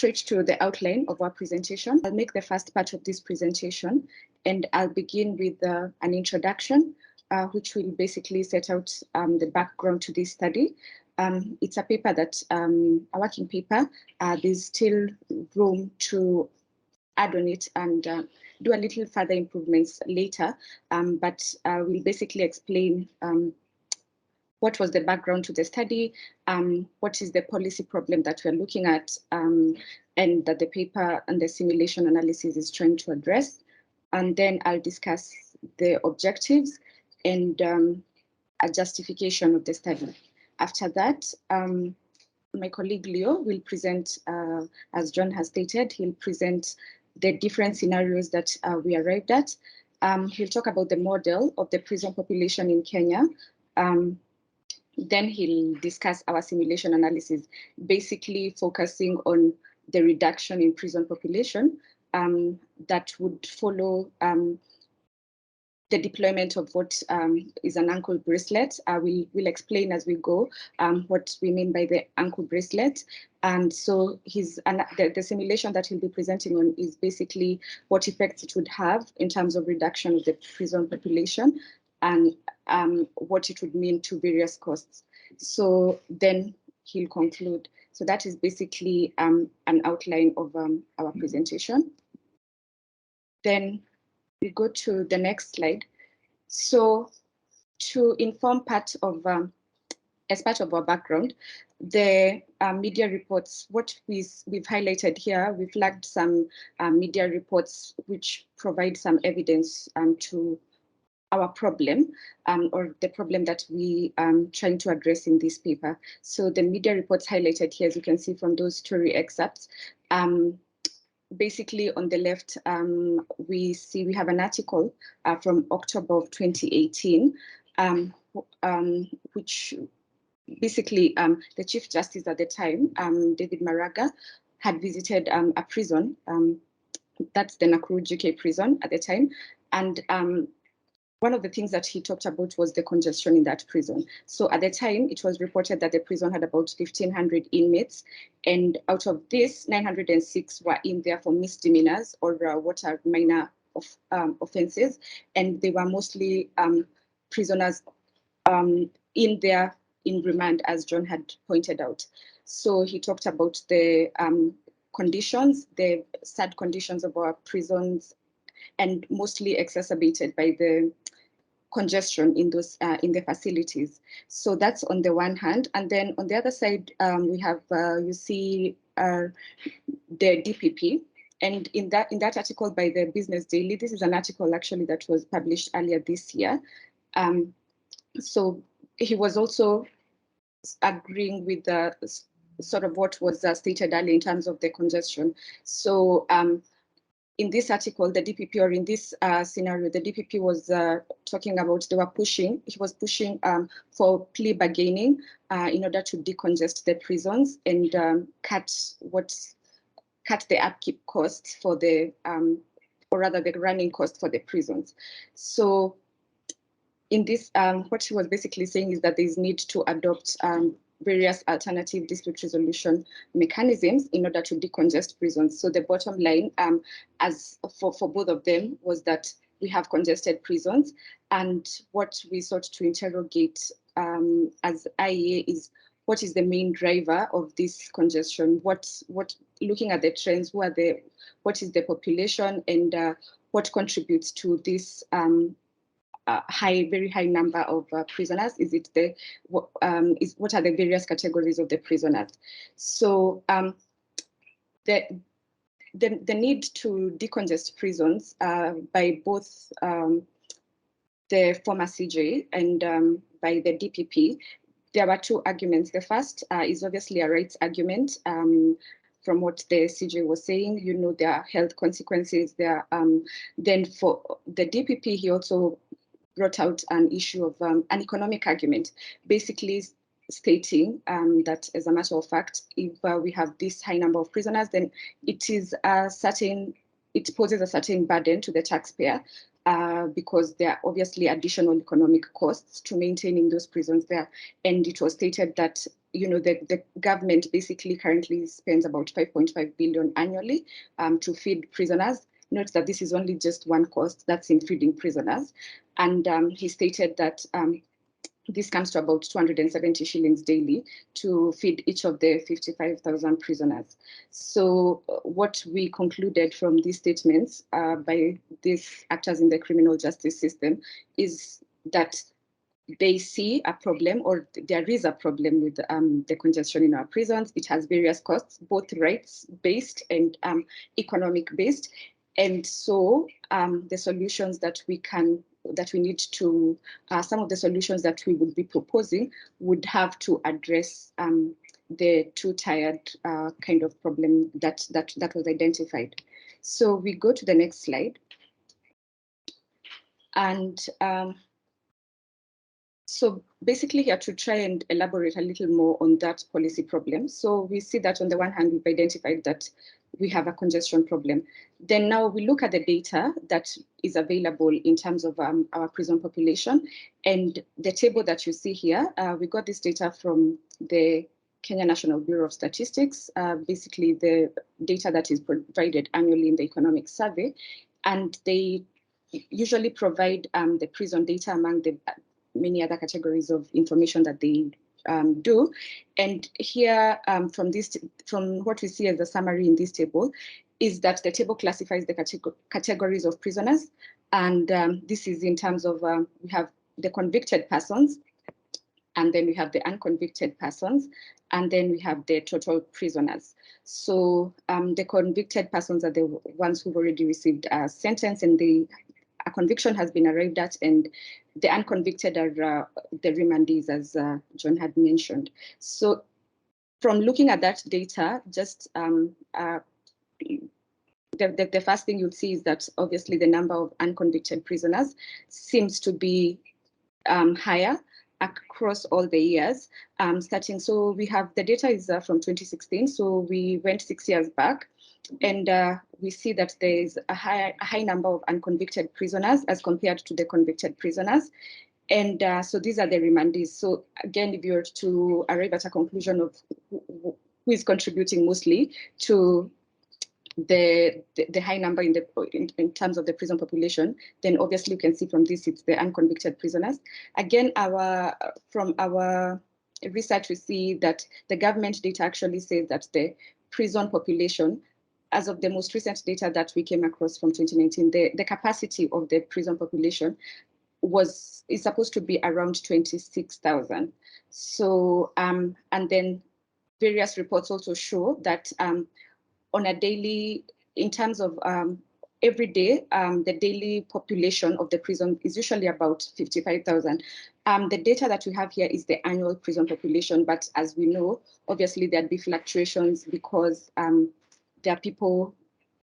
straight to the outline of our presentation. I'll make the first part of this presentation, and I'll begin with an introduction, which will basically set out the background to this study. It's a paper that, a working paper, there's still room to add on it and do a little further improvements later, but we'll basically explain what was the background to the study, what is the policy problem that we're looking at, and that the paper and the simulation analysis is trying to address. And then I'll discuss the objectives and a justification of the study. After that, my colleague Leo will present, as John has stated, he'll present the different scenarios that we arrived at. He'll talk about the model of the prison population in Kenya. Then he'll discuss our simulation analysis, basically focusing on the reduction in prison population that would follow the deployment of what is an ankle bracelet. We'll explain as we go what we mean by the ankle bracelet. And so the simulation that he'll be presenting on is basically what effects it would have in terms of reduction of the prison population and what it would mean to various costs. So then he'll conclude. So that is basically an outline of our presentation. Then we go to the next slide. So to inform as part of our background, the media reports, what we've highlighted here, we flagged some media reports which provide some evidence to our problem or the problem that we trying to address in this paper. So the media reports highlighted here, as you can see from those story excerpts, basically on the left, we have an article from October of 2018, which basically the Chief Justice at the time, David Maraga, had visited a prison, that's the Nakuru GK prison at the time, and one of the things that he talked about was the congestion in that prison. So at the time, it was reported that the prison had about 1,500 inmates, and out of this, 906 were in there for misdemeanors or what are minor offenses, and they were mostly prisoners in there in remand, as John had pointed out. So he talked about the conditions, the sad conditions of our prisons, and mostly exacerbated by the congestion in those in the facilities. So that's on the one hand, and then on the other side, we have you see the DPP, and in that article by the Business Daily, this is an article actually that was published earlier this year. So he was also agreeing with the sort of what was stated earlier in terms of the congestion. So in this article, the DPP, or in this scenario, the DPP was talking about, he was pushing for plea bargaining in order to decongest the prisons and cut the upkeep costs for the, or rather the running cost for the prisons. So in this, what he was basically saying is that there is need to adopt various alternative dispute resolution mechanisms in order to decongest prisons. So the bottom line, as for both of them, was that we have congested prisons, and what we sought to interrogate as IEA is what is the main driver of this congestion? What looking at the trends, what is the population, and what contributes to this very high number of prisoners? Is it what are the various categories of the prisoners? So the need to decongest prisons by both the former CJ and by the DPP, there were two arguments. The first is obviously a rights argument. From what the CJ was saying, there are health consequences there. Then for the DPP, he also brought out an issue of an economic argument, basically stating that, as a matter of fact, if we have this high number of prisoners, then it poses a certain burden to the taxpayer, because there are obviously additional economic costs to maintaining those prisons there. And it was stated that, you know, the government basically currently spends about 5.5 billion annually to feed prisoners. Note that this is only just one cost, that's in feeding prisoners. And he stated that this comes to about 270 shillings daily to feed each of the 55,000 prisoners. So what we concluded from these statements by these actors in the criminal justice system is that they see a problem, or there is a problem with the congestion in our prisons. It has various costs, both rights-based and economic-based. And so the solutions that we need to, some of the solutions that we would be proposing would have to address the two-tiered kind of problem that was identified. So we go to the next slide. And so basically here to try and elaborate a little more on that policy problem. So we see that on the one hand, we've identified that we have a congestion problem. Then now we look at the data that is available in terms of our prison population. And the table that you see here, we got this data from the Kenya National Bureau of Statistics, basically the data that is provided annually in the economic survey. And they usually provide the prison data among the many other categories of information that they do. And here, from what we see as a summary in this table, is that the table classifies the categories of prisoners. And this is in terms of, we have the convicted persons, and then we have the unconvicted persons, and then we have the total prisoners. So the convicted persons are the ones who've already received a sentence and a conviction has been arrived at, and the unconvicted are the remandees, as John had mentioned. So from looking at that data, just the first thing you'll see is that obviously the number of unconvicted prisoners seems to be higher across all the years starting. So we have, the data is from 2016, so we went 6 years back. And we see that there is a high number of unconvicted prisoners as compared to the convicted prisoners. And so these are the remandees. So again, if you were to arrive at a conclusion of who is contributing mostly to the high number in terms of the prison population, then obviously you can see from this it's the unconvicted prisoners. Again, from our research, we see that the government data actually says that the prison population, as of the most recent data that we came across from 2019, the capacity of the prison population is supposed to be around 26,000. So, and then various reports also show that on a daily, in terms of every day, the daily population of the prison is usually about 55,000. The data that we have here is the annual prison population, but as we know, obviously there'd be fluctuations because there are people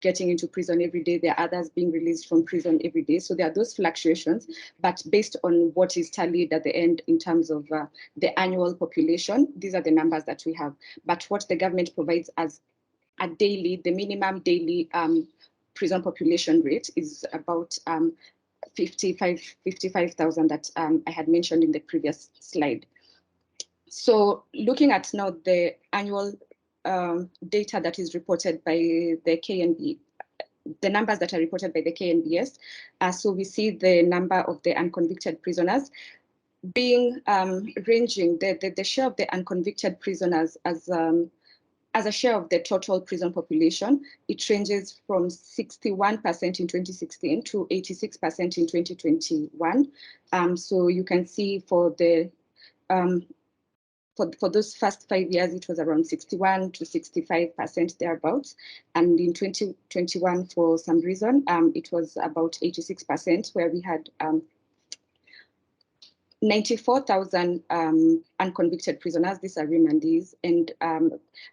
getting into prison every day, there are others being released from prison every day. So there are those fluctuations, but based on what is tallied at the end in terms of the annual population, these are the numbers that we have. But what the government provides as a daily, the minimum daily prison population rate is about 55,000 that I had mentioned in the previous slide. So looking at now the annual data that is reported by the KNB, the numbers that are reported by the KNBS, so we see the number of the unconvicted prisoners being ranging, the share of the unconvicted prisoners as a share of the total prison population, it ranges from 61% in 2016 to 86% in 2021. So you can see for the for those first 5 years, it was around 61 to 65% thereabouts. And in 2021, for some reason, it was about 86%, where we had 94,000 unconvicted prisoners. These are remandees, and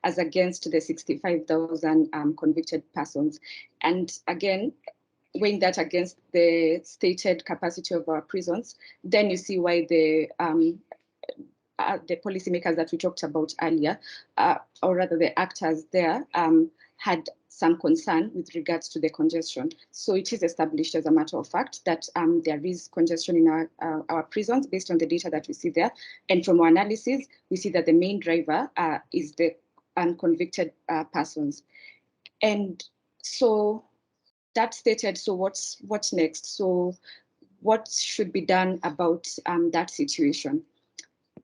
as against the 65,000 convicted persons. And again, weighing that against the stated capacity of our prisons, then you see why the policymakers that we talked about earlier, or rather the actors there, had some concern with regards to the congestion. So it is established, as a matter of fact, that there is congestion in our prisons based on the data that we see there. And from our analysis, we see that the main driver is the unconvicted persons. And so that stated, so what's next? So what should be done about that situation?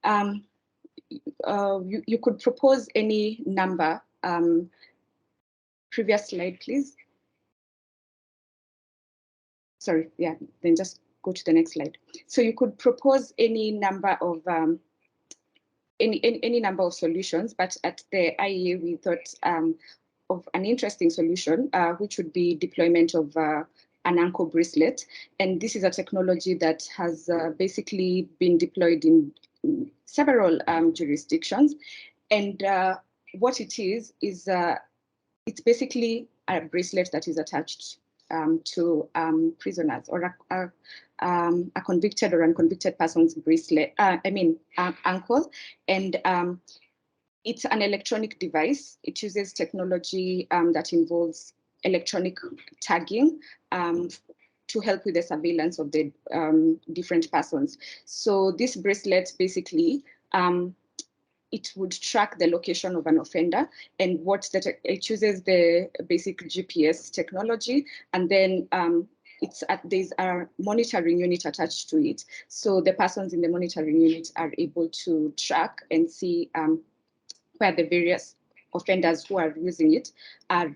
You could propose any number. Previous slide, please. Sorry, yeah, then just go to the next slide. So you could propose any number of any number of solutions, but at the IEA we thought of an interesting solution, which would be deployment of an ankle bracelet. And this is a technology that has basically been deployed in several jurisdictions. And what it is it's basically a bracelet that is attached to prisoners, or a convicted or unconvicted person's bracelet, ankle. And it's an electronic device. It uses technology that involves electronic tagging to help with the surveillance of the different persons. So this bracelet basically, it would track the location of an offender, and it uses the basic GPS technology, and then there's a monitoring unit attached to it. So the persons in the monitoring unit are able to track and see where the various offenders who are using it are.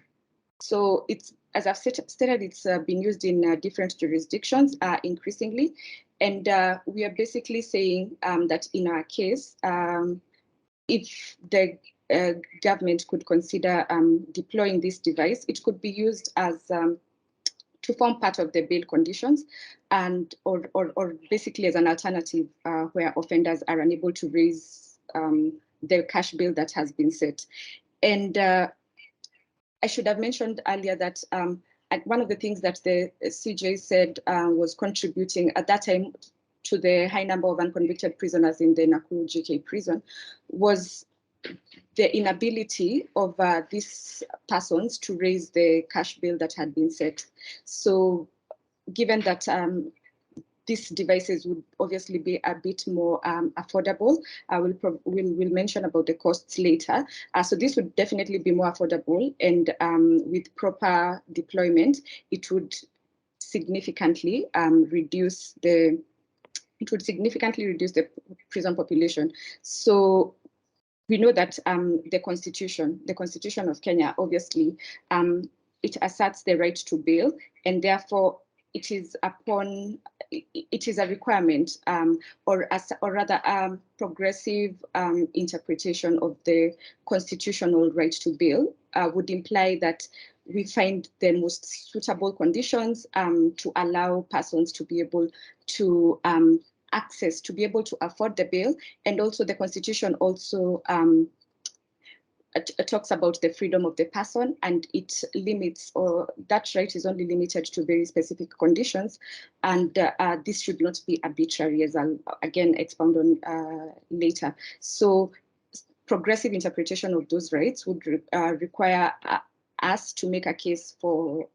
So it's, as I've stated, it's been used in different jurisdictions increasingly, and we are basically saying that in our case, if the government could consider deploying this device, it could be used as to form part of the bail conditions, and or basically as an alternative where offenders are unable to raise the cash bail that has been set. And I should have mentioned earlier that one of the things that the CJ said was contributing at that time to the high number of unconvicted prisoners in the Nakuru GK prison was the inability of these persons to raise the cash bail that had been set. So given that these devices would obviously be a bit more affordable, we'll mention about the costs later. So this would definitely be more affordable, and with proper deployment, it would significantly reduce the prison population. So we know that the Constitution of Kenya, obviously, it asserts the right to bail, and therefore it is a requirement, or rather a progressive interpretation of the constitutional right to bail would imply that we find the most suitable conditions to allow persons to be able to to be able to afford the bail. And also the Constitution also talks about the freedom of the person, and it limits, or that right is only limited to very specific conditions, and this should not be arbitrary, as I'll again expound on later. So progressive interpretation of those rights would require us to make a case for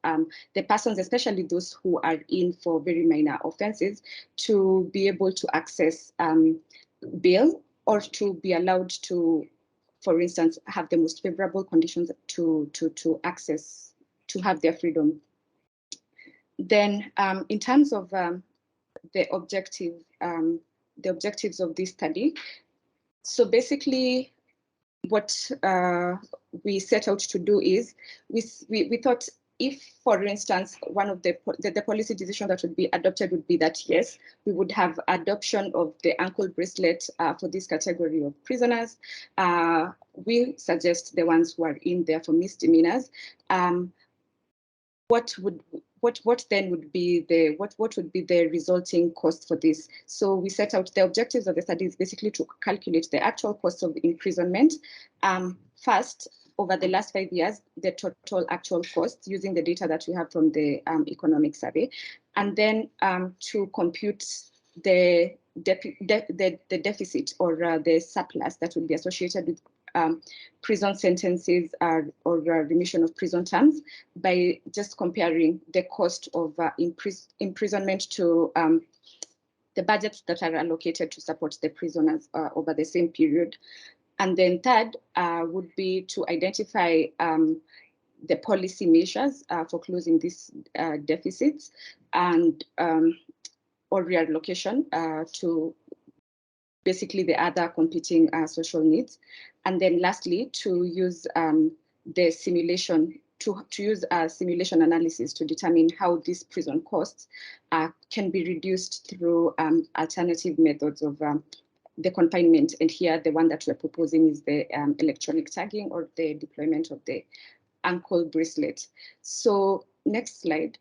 the persons, especially those who are in for very minor offenses, to be able to access bail, or to be allowed to, for instance, have the most favorable conditions to access, to have their freedom. Then in terms of the objectives of this study, so basically what we set out to do is, we thought, if, for instance, one of the policy decision that would be adopted would be that, yes, we would have adoption of the ankle bracelet for this category of prisoners. We suggest the ones who are in there for misdemeanors. What then would be the resulting cost for this? So we set out the objectives of the study is basically to calculate the actual cost of imprisonment. First, over the last 5 years, the total actual cost using the data that we have from the economic survey, and then to compute the deficit, or the surplus that would be associated with prison sentences or remission of prison terms by just comparing the cost of imprisonment to the budgets that are allocated to support the prisoners over the same period. And then third would be to identify the policy measures for closing these deficits and or reallocation to basically the other competing social needs. And then lastly, to use the simulation, to use simulation analysis to determine how these prison costs can be reduced through alternative methods of the confinement. And here, the one that we're proposing is the electronic tagging or the deployment of the ankle bracelet. So next slide.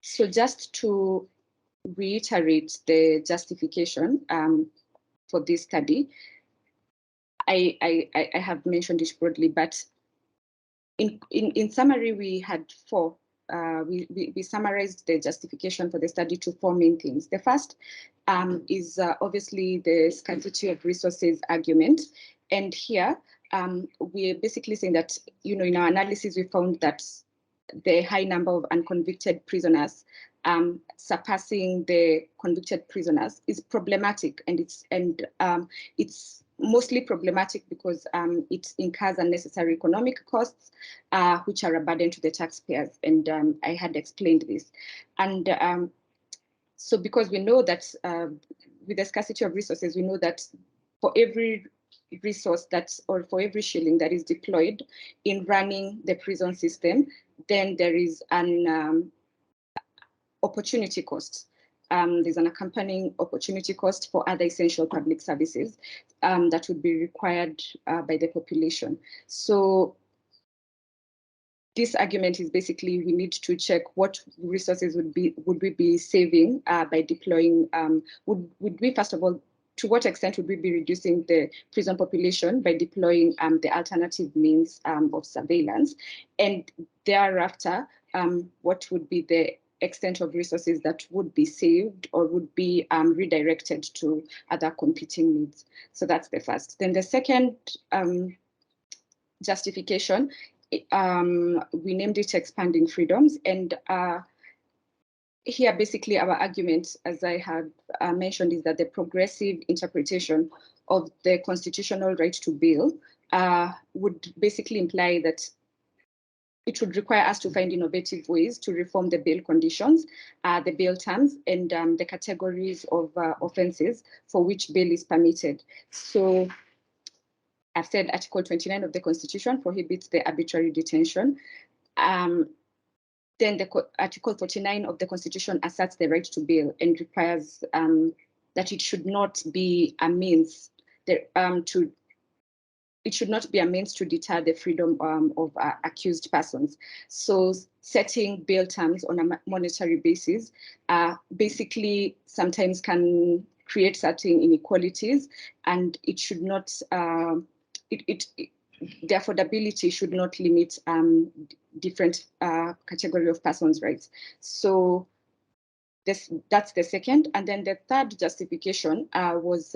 So just to reiterate the justification for this study, I have mentioned it broadly, but in summary, we had four. We summarized the justification for the study to four main things. The first is obviously the scarcity of resources argument. And here, we're basically saying that, in our analysis, we found that the high number of unconvicted prisoners surpassing the convicted prisoners is problematic, and it's mostly problematic because it incurs unnecessary economic costs, which are a burden to the taxpayers, and I had explained this. And so because we know that with the scarcity of resources, we know that for every resource or for every shilling that is deployed in running the prison system, then there is an opportunity cost. There's an accompanying opportunity cost for other essential public services that would be required by the population. So this argument is basically we need to check what resources would we be saving by deploying. Would we, first of all, to what extent would we be reducing the prison population by deploying the alternative means of surveillance? And thereafter, what would be the extent of resources that would be saved or would be redirected to other competing needs? So that's the first. Then the second justification, we named it expanding freedoms. And here, basically, our argument, as I have mentioned, is that the progressive interpretation of the constitutional right to bail would basically imply that it would require us to find innovative ways to reform the bail conditions, the bail terms, and the categories of offenses for which bail is permitted. So I've said Article 29 of the Constitution prohibits the arbitrary detention. Then Article 49 of the Constitution asserts the right to bail and requires that it should not be a means to deter the freedom of accused persons. So setting bail terms on a monetary basis basically sometimes can create certain inequalities, and it should not, the affordability should not limit different category of persons' rights. So that's the second. And then the third justification was,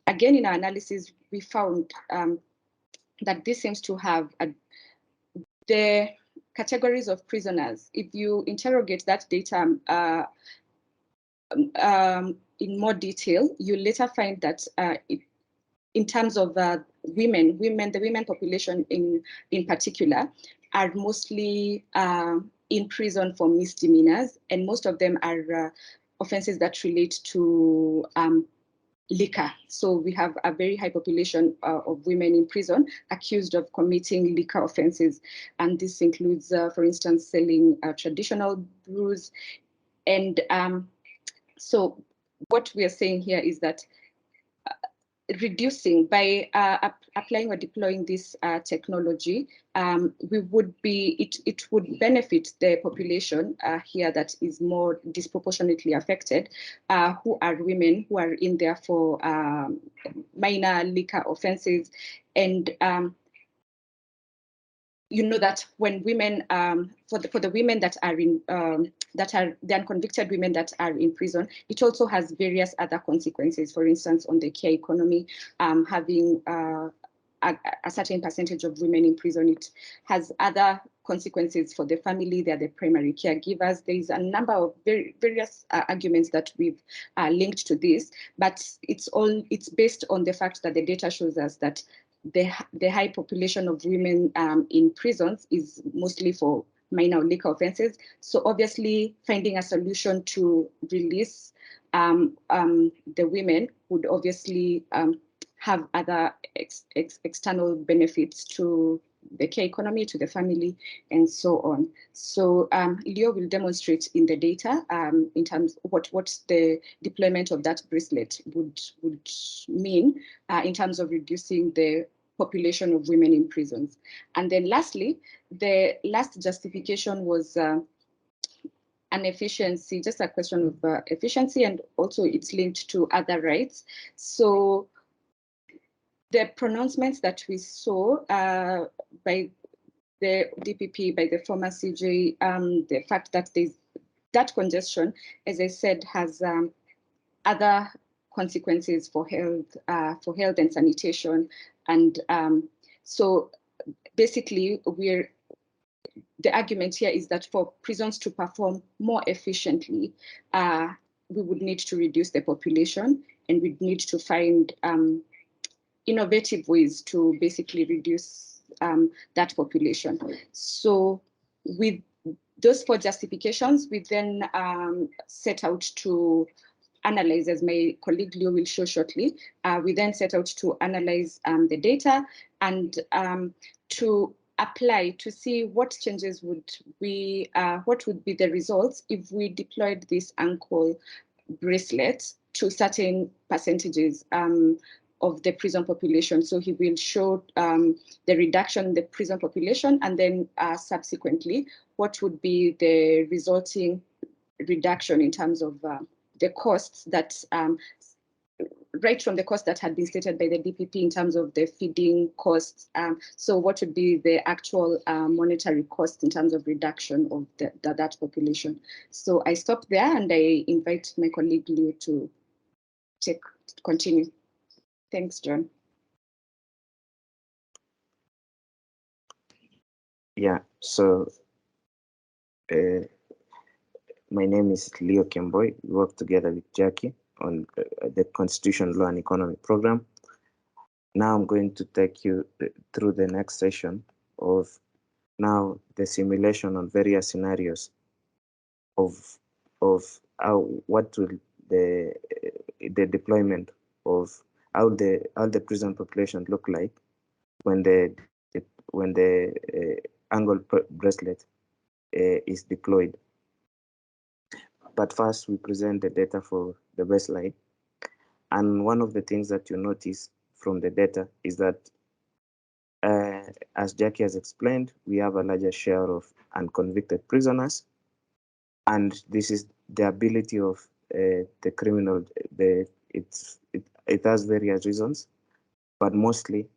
again, in our analysis, we found that this seems to have the categories of prisoners. If you interrogate that data in more detail, you later find that in terms of the women population in particular are mostly in prison for misdemeanors, and most of them are offenses that relate to liquor. So we have a very high population of women in prison accused of committing liquor offenses. And this includes, for instance, selling traditional brews. And so what we are saying here is that reducing by applying or deploying this technology, it would benefit the population here that is more disproportionately affected, who are women who are in there for minor liquor offenses, and you know that when women, for the women that are in the unconvicted women that are in prison, it also has various other consequences. For instance, on the care economy, having a certain percentage of women in prison, it has other consequences for the family. They're the primary caregivers. There is a number of various arguments that we've linked to this, but it's based on the fact that the data shows us that the high population of women in prisons is mostly for minor liquor offenses. So obviously finding a solution to release the women would obviously have other external benefits to the care economy, to the family, and so on. So Leo will demonstrate in the data in terms of what the deployment of that bracelet would mean in terms of reducing the population of women in prisons. And then lastly, the last justification was an efficiency, just a question of efficiency, and also it's linked to other rights. So the pronouncements that we saw by the DPP, by the former CJ, the fact that there's that congestion, as I said, has other consequences for health and sanitation. And so basically, the argument here is that for prisons to perform more efficiently, we would need to reduce the population, and we'd need to find innovative ways to basically reduce that population. So with those 4 justifications, we then set out to analyze, as my colleague Leo will show shortly, we then set out to analyze the data and to apply to see what changes would we, what would be the results if we deployed this ankle bracelet to certain percentages of the prison population. So he will show the reduction in the prison population, and then subsequently, what would be the resulting reduction in terms of the costs that, right from the cost that had been stated by the DPP in terms of the feeding costs. So what would be the actual monetary cost in terms of reduction of that population? So I stop there and I invite my colleague Leo to continue. Thanks, John. Yeah, so my name is Leo Kemboy. We work together with Jackie on the Constitution, Law and Economy program. Now I'm going to take you through the next session of now the simulation on various scenarios of how what will the deployment of how the prison population look like when the angle bracelet is deployed. But first, we present the data for the baseline. And one of the things that you notice from the data is that, as Jackie has explained, we have a larger share of unconvicted prisoners. And this is the ability of the criminal, it has various reasons, but mostly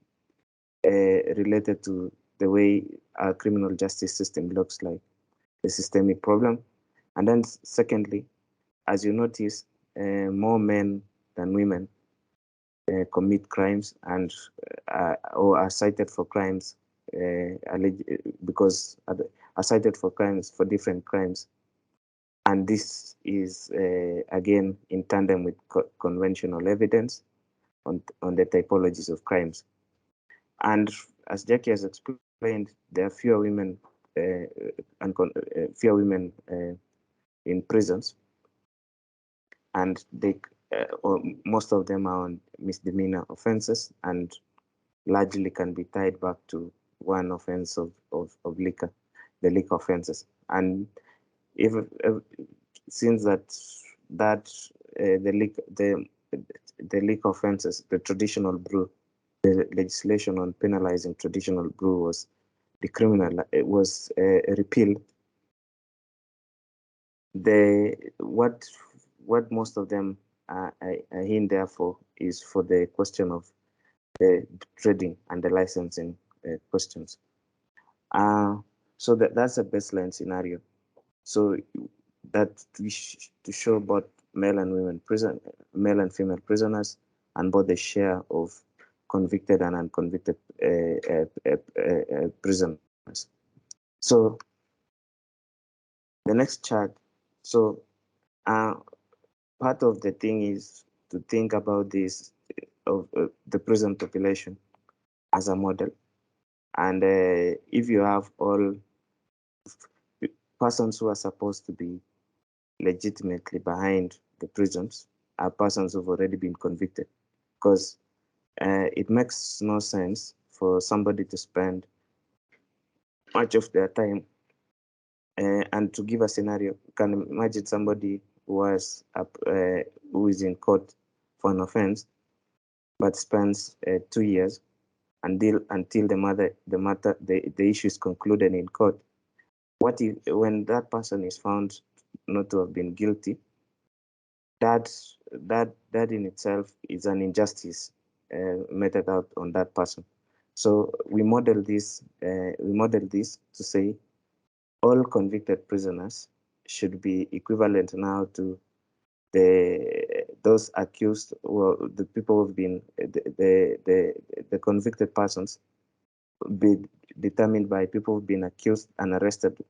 related to the way our criminal justice system looks like, the systemic problem. And then secondly, as you notice, more men than women commit crimes and or are cited for crimes because are cited for crimes, for different crimes. And this is again in tandem with conventional evidence on the typologies of crimes. And as Jackie has explained, there are fewer women in prisons, and they most of them are on misdemeanor offenses and largely can be tied back to one offense of liquor, the liquor offenses. And since the liquor offenses, the traditional brew, the legislation on penalizing traditional brew was repealed. What most of them are in there for is for the question of the trading and the licensing questions. So that's a baseline scenario. So that to show both male and female prisoners, and both the share of convicted and unconvicted prisoners. So the next chart. So uh, part of the thing is to think about this of the prison population as a model, and if you have all persons who are supposed to be legitimately behind the prisons are persons who've already been convicted, because it makes no sense for somebody to spend much of their time. And to give a scenario, you can imagine somebody who is in court for an offense, but spends 2 years until the issue is concluded in court. What if when that person is found not to have been guilty? That in itself is an injustice meted out on that person. So we model this. To say all convicted prisoners should be equivalent now to those accused, or the people who've been the convicted persons be determined by people who've been accused and arrested,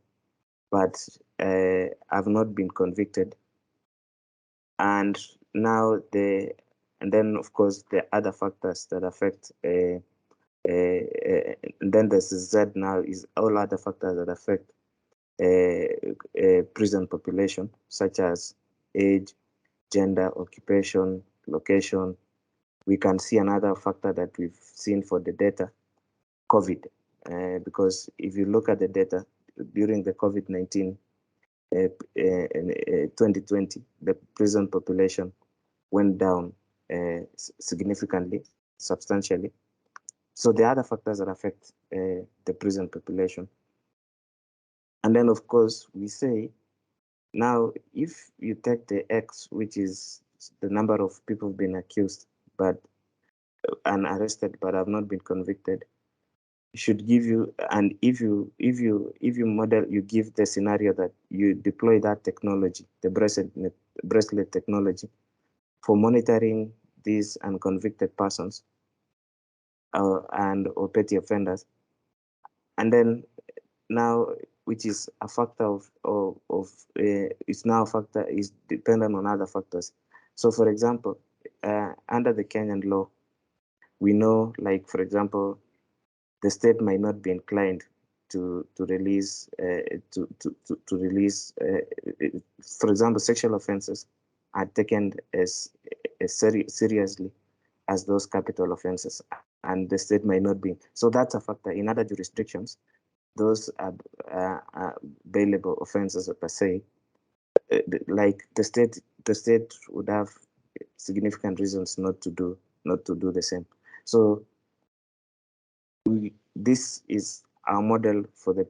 but have not been convicted. And now and then of course the other factors that affect and then there's Z now is all other factors that affect prison population, such as age, gender, occupation, location. We can see another factor that we've seen for the data, COVID, because if you look at the data during the COVID-19 2020, the prison population went down significantly, substantially. So there are other factors that affect the prison population. And then, of course, we say, now, if you take the X, which is the number of people who've been accused but and arrested but have not been convicted, should give you, and if you model, you give the scenario that you deploy that technology, the bracelet technology, for monitoring these unconvicted persons and or petty offenders, and then now, which is a factor it's now a factor is dependent on other factors. So for example, under the Kenyan law, we know, like for example, the state might not be inclined to release to release for example, sexual offenses are taken as seriously as those capital offenses, and the state might not be. So that's a factor. In other jurisdictions, those are bailable offenses per se. Like the state would have significant reasons not to do the same. So this is our model for the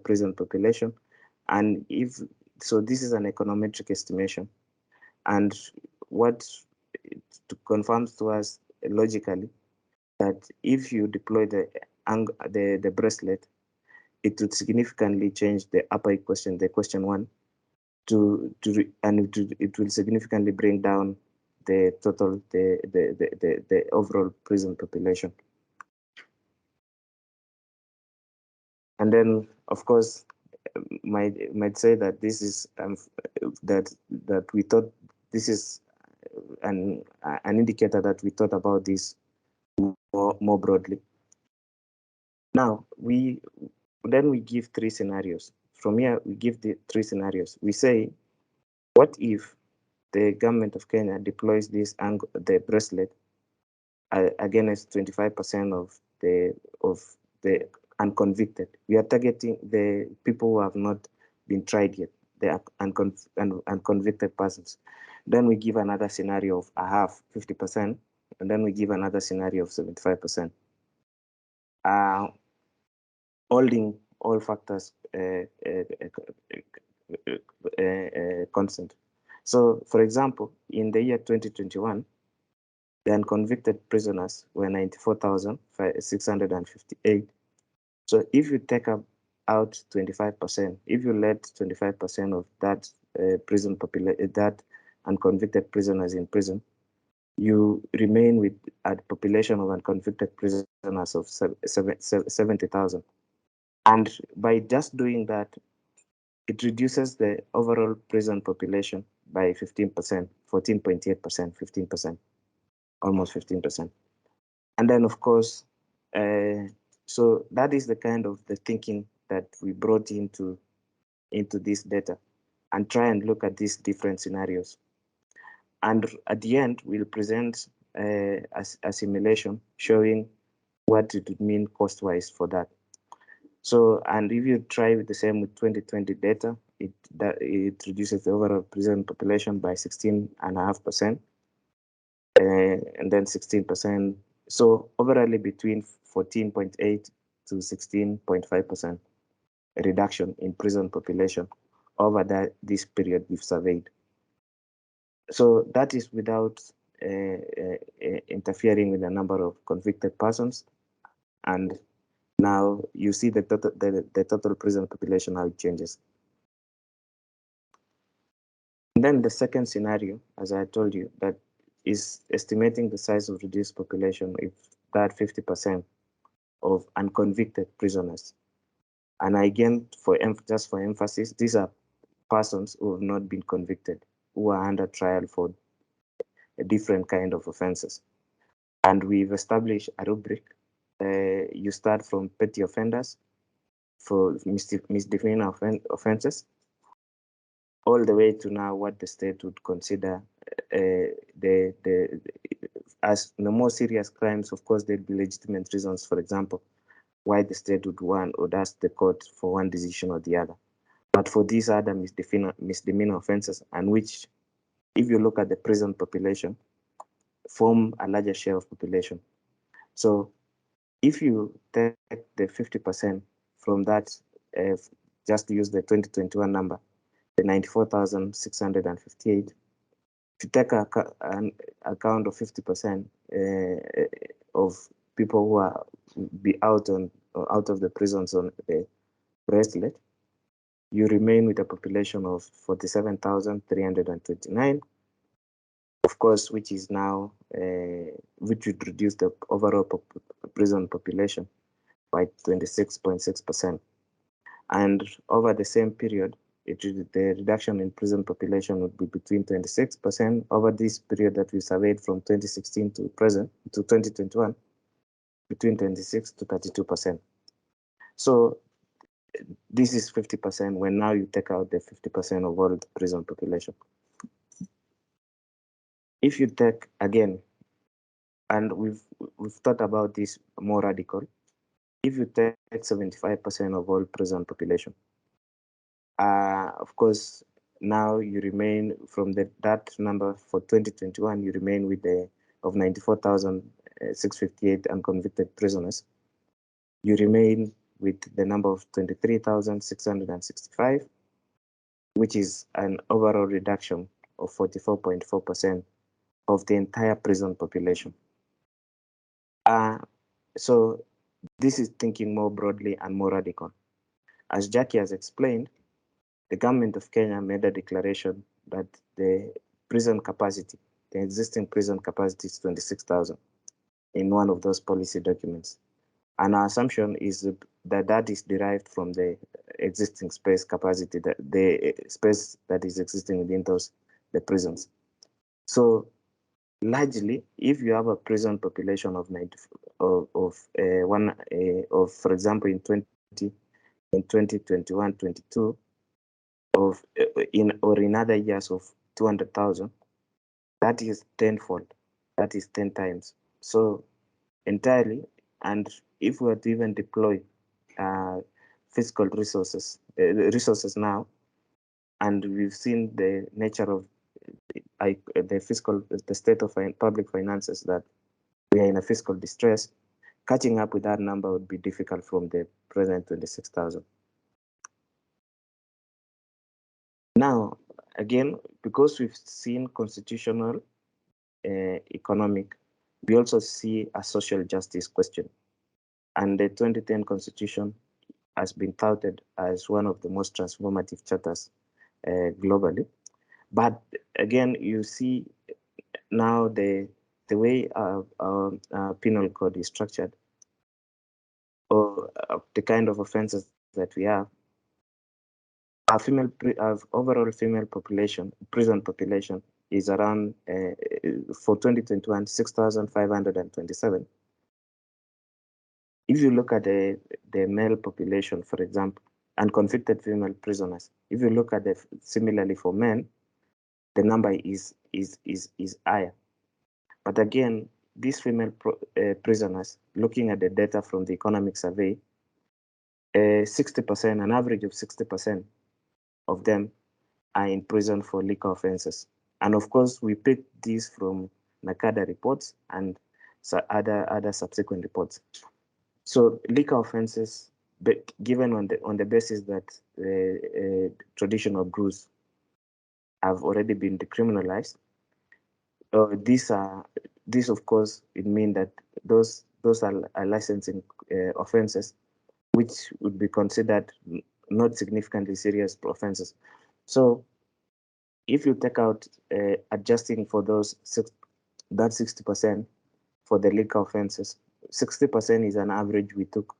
prison population, and if so, this is an econometric estimation, and what it confirms to us logically that if you deploy the bracelet, it would significantly change the upper equation, the question one, and it will significantly bring down the total the overall prison population. And then, of course, might say that this is that we thought this is an indicator that we thought about this more broadly. Now we give three scenarios. From here, we give the three scenarios. We say, what if the government of Kenya deploys the bracelet against 25% of the unconvicted? We are targeting the people who have not been tried yet, the unconvicted persons. Then we give another scenario of a half, 50%, and then we give another scenario of 75%. Holding all factors constant. So, for example, in the year 2021, the unconvicted prisoners were 94,658, So if you take out 25%, if you let 25% of that prison population, that unconvicted prisoners in prison, you remain with a population of unconvicted prisoners of 70,000. And by just doing that, it reduces the overall prison population by 15%, 14.8%, 15%, almost 15%. And then, of course, so that is the kind of the thinking that we brought into this data and try and look at these different scenarios. And at the end, we'll present a simulation showing what it would mean cost-wise for that. So, and if you try with the same with 2020 data, it reduces the overall prison population by 16.5%, and then 16%. So overall, between 14.8 to 16.5% reduction in prison population over this period we've surveyed. So that is without interfering with the number of convicted persons. And now you see the total prison population, how it changes. And then the second scenario, as I told you, that is estimating the size of reduced population if that 50% of unconvicted prisoners. And again, just for emphasis, these are persons who have not been convicted, who are under trial for a different kind of offenses. And we've established a rubric. You start from petty offenders for misdemeanor offenses, all the way to now what the state would consider as the more serious crimes. Of course, there'd be legitimate reasons, for example, why the state would ask the court for one decision or the other. But for these other misdemeanor offenses, and which, if you look at the prison population, form a larger share of population. So if you take the 50% from that, just to use the 2021 number, the 94,658, if you take an account of 50% of people who are be out of the prisons on the bracelet, you remain with a population of 47,329, of course, which is now which would reduce the overall prison population by 26.6%. And over the same period, the reduction in prison population would be between 26% over this period that we surveyed from 2016 to 2021, between 26 to 32%. So this is 50% when now you take out the 50% of all the prison population. If you take again, and we've thought about this more radical, if you take 75% of all prison population, of course, now you remain from that number for 2021, you remain with of 94,658 unconvicted prisoners. You remain with the number of 23,665, which is an overall reduction of 44.4% of the entire prison population. So this is thinking more broadly and more radical. As Jackie has explained, the government of Kenya made a declaration that the prison capacity, the existing prison capacity is 26,000 in one of those policy documents. And our assumption is that is derived from the existing space capacity, the space that is existing within the prisons. So largely, if you have a prison population of 90, for example, in 2021, 22, in other years of 200,000, that is tenfold. That is 10 times. So entirely, and if we were to even deploy fiscal resources now, and we've seen the nature of the state of public finances, that we are in a fiscal distress, catching up with that number would be difficult from the present 26,000. Now, again, because we've seen constitutional, economic, we also see a social justice question. And the 2010 Constitution has been touted as one of the most transformative charters globally. But again, you see now the way our penal code is structured, or the kind of offenses that we have, our overall female population, prison population, is around for 2021 6,527. If you look at the male population, for example, and convicted female prisoners, if you look at similarly for men, the number is higher. But again, these female prisoners, looking at the data from the economic survey, 60%, an average of 60% of them are in prison for liquor offenses. And of course, we picked these from NACADA reports and other subsequent reports. So liquor offenses, but given on the basis that traditional brews have already been decriminalized, these of course it means that those are licensing offenses, which would be considered not significantly serious offenses. So if you take out adjusting for that 60% for the liquor offenses, 60% is an average we took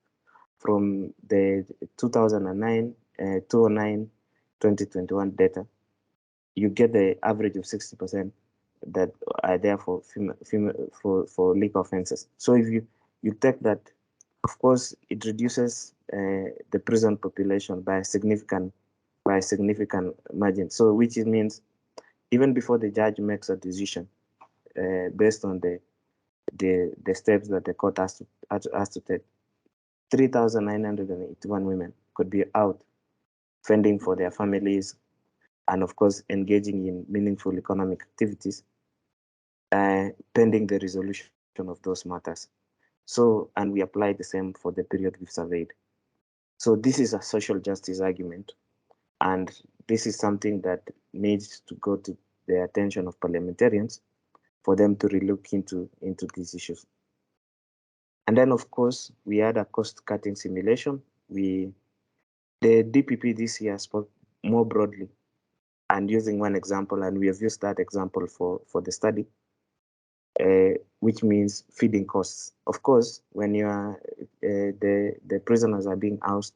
from the 2009, 2009, 2021 data. You get the average of 60% that are there for for liquor offenses. So if you take that, of course, it reduces the prison population by a significant margin. So which means even before the judge makes a decision based on the steps that the court has to take, 3,981 women could be out fending for their families and, of course, engaging in meaningful economic activities pending the resolution of those matters. So, and we apply the same for the period we've surveyed. So this is a social justice argument, and this is something that needs to go to the attention of parliamentarians for them to relook into these issues. And then, of course, we had a cost-cutting simulation. The DPP this year spoke more broadly and using one example, and we have used that example for the study, which means feeding costs. Of course, when you are the prisoners are being housed,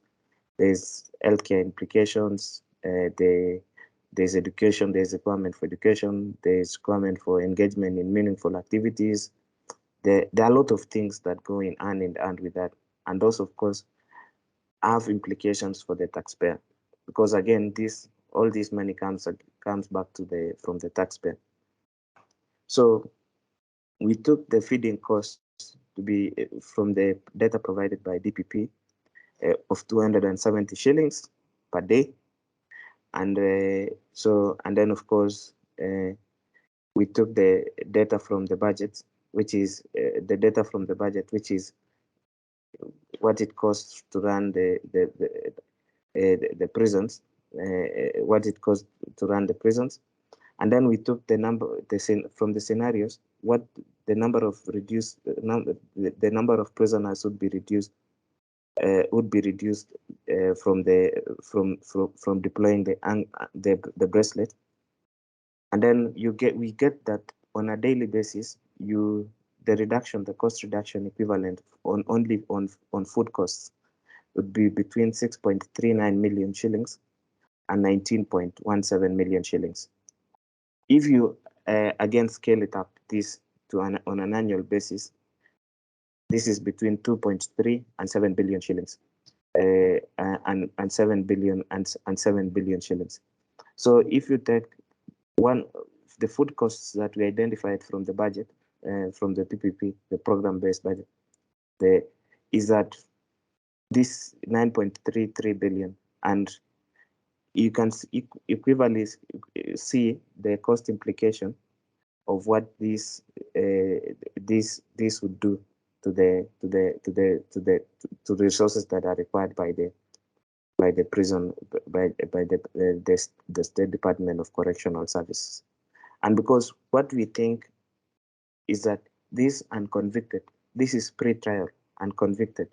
there's healthcare implications. There's education. There's requirement for education. There's requirement for engagement in meaningful activities. There are a lot of things that go in hand with that, and those, of course, have implications for the taxpayer, because again, all this money comes back from the taxpayer. So we took the feeding costs to be from the data provided by DPP of 270 shillings per day, and then of course we took the data from the budget, which is what it costs to run the prisons, what it costs to run the prisons. And then we took from the scenarios, what the number of prisoners would be reduced from deploying the bracelet. And then we get that on a daily basis, the cost reduction equivalent only on food costs would be between 6.39 million shillings and 19.17 million shillings. If you again scale it up on an annual basis, this is between 2.3 and 7 billion shillings, and 7 billion shillings. So if you take the food costs that we identified from the budget, from the PPP, the program-based budget, is that this 9.33 billion, and you can equivalently see the cost implication of what this would do to the resources that are required by the prison, by the State Department of Correctional Services. And because what we think is that this is pre-trial unconvicted,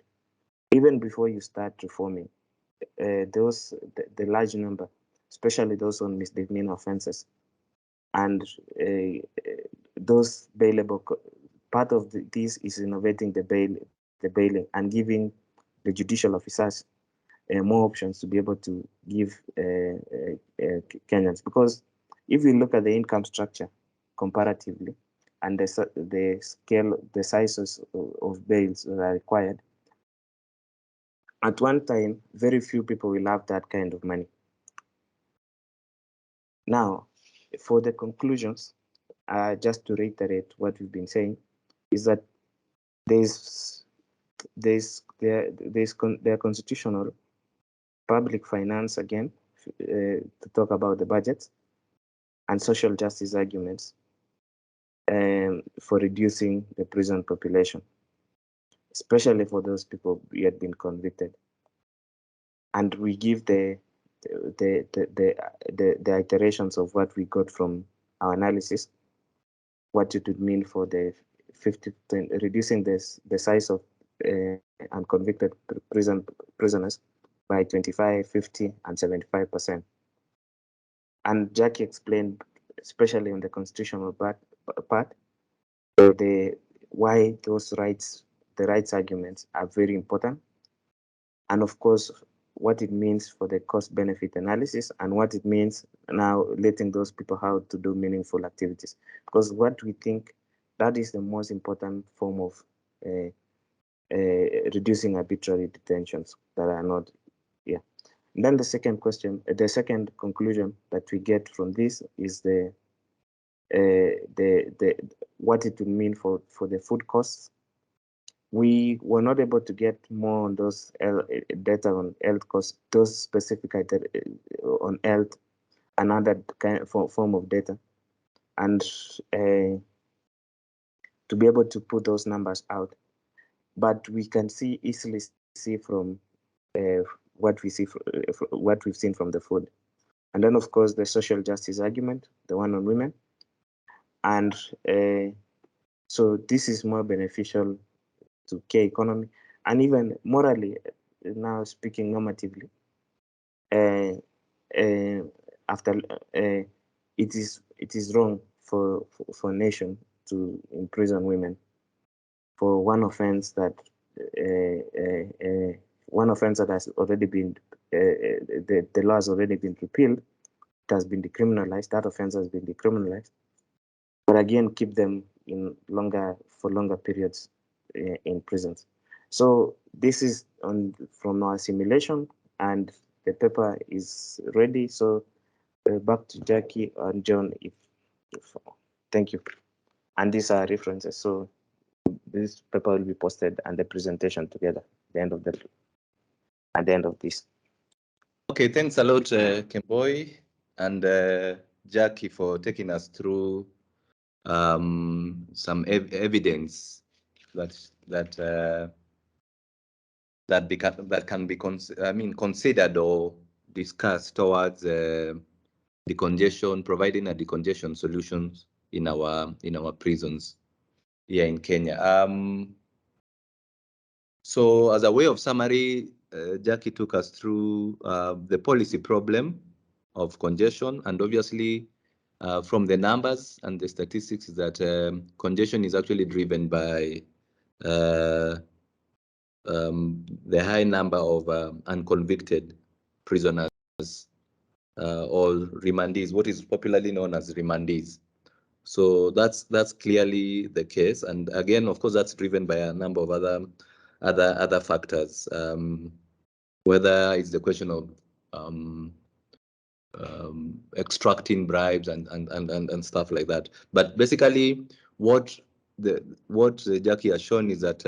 even before you start reforming, the large number, especially those on misdemeanor offenses, and those bailable, part of this is innovating the bailing and giving the judicial officers more options to be able to give Kenyans. Because if we look at the income structure comparatively and the scale, the sizes of bails that are required, at one time, very few people will have that kind of money. Now, for the conclusions, just to reiterate what we've been saying, is that their constitutional public finance, again, to talk about the budget, and social justice arguments for reducing the prison population, especially for those people who had been convicted. And we give the iterations of what we got from our analysis, what it would mean for the reducing the size of unconvicted prisoners by 25, 50, and 75%. And Jackie explained, especially on the constitutional part, why those rights, the rights arguments are very important. And of course, what it means for the cost-benefit analysis and what it means now letting those people how to do meaningful activities. Because what we think that is the most important form of reducing arbitrary detentions that are not, yeah. And then the second question, the second conclusion that we get from this is what it would mean for the food costs. We were not able to get more on those data on health costs, those specific on health, another kind of form of data, and to be able to put those numbers out. But we can easily see from what we've seen from the food, and then of course the social justice argument, the one on women, and so this is more beneficial to care economy, and even morally, now speaking normatively, after it is wrong for a nation to imprison women for one offense that has already been the law has already been repealed. It has been decriminalized. That offense has been decriminalized, but again keep them in for longer periods in prisons. So this is from our simulation, and the paper is ready. So back to Jackie and John. Thank you. And these are references. So this paper will be posted and the presentation together at the end of this. Okay, thanks a lot, Kemboi and Jackie, for taking us through some evidence that can be considered or discussed towards decongestion, providing a decongestion solutions in our prisons here in Kenya. So as a way of summary, Jackie took us through the policy problem of congestion, and obviously from the numbers and the statistics that congestion is actually driven by the high number of unconvicted prisoners or remandees, what is popularly known as remandees. So that's clearly the case, and again, of course, that's driven by a number of other factors, whether it's the question of extracting bribes and stuff like that. But basically, what Jackie has shown is that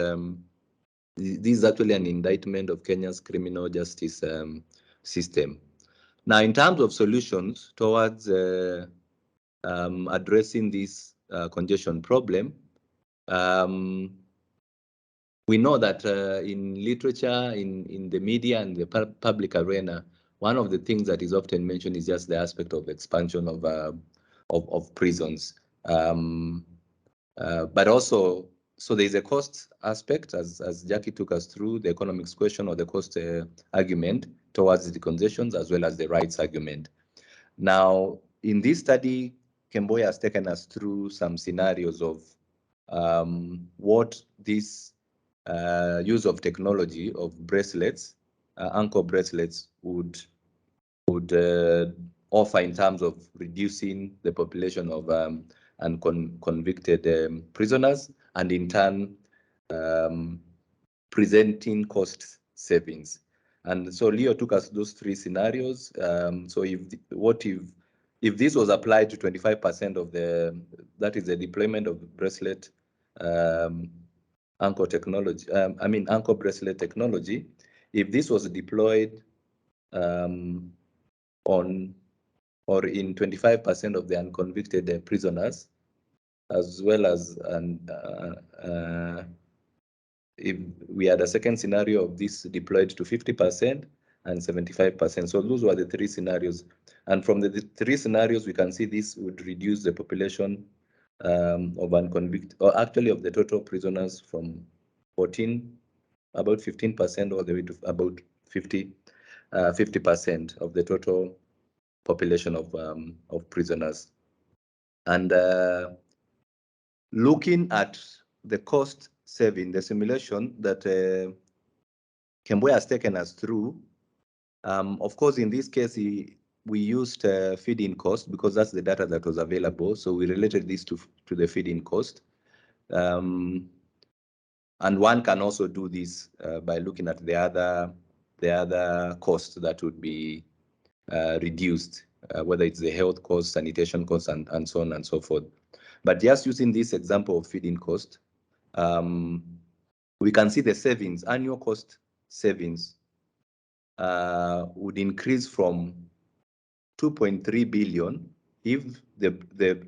this is actually an indictment of Kenya's criminal justice system. Now, in terms of solutions towards addressing this congestion problem, we know that in literature, in the media and the public arena, one of the things that is often mentioned is just the aspect of expansion of prisons, but also So there is a cost aspect, as Jackie took us through, the economics question or the cost argument towards the congestions, as well as the rights argument. Now, in this study, Kemboy has taken us through some scenarios of what this use of technology of bracelets, ankle bracelets, would offer in terms of reducing the population of convicted prisoners, and in turn presenting cost savings. And so Leo took us those three scenarios. So if this was applied to 25% of that is the deployment of bracelet ankle technology, ankle bracelet technology, if this was deployed on or in 25% of the unconvicted prisoners, as well as if we had a second scenario of this deployed to 50% and 75%. So those were the three scenarios. And from the three scenarios, we can see this would reduce the population of unconvicted, or actually of the total prisoners from 14, about 15% all the way to about 50% of the total population of prisoners. And looking at the cost saving, the simulation that Kemboy has taken us through, of course, in this case, we used feed-in cost because that's the data that was available. So we related this to the feed-in cost. And one can also do this by looking at the other costs that would be reduced, whether it's the health cost, sanitation costs, and so on and so forth. But just using this example of feed-in cost, we can see the savings, annual cost savings would increase from 2.3 billion if the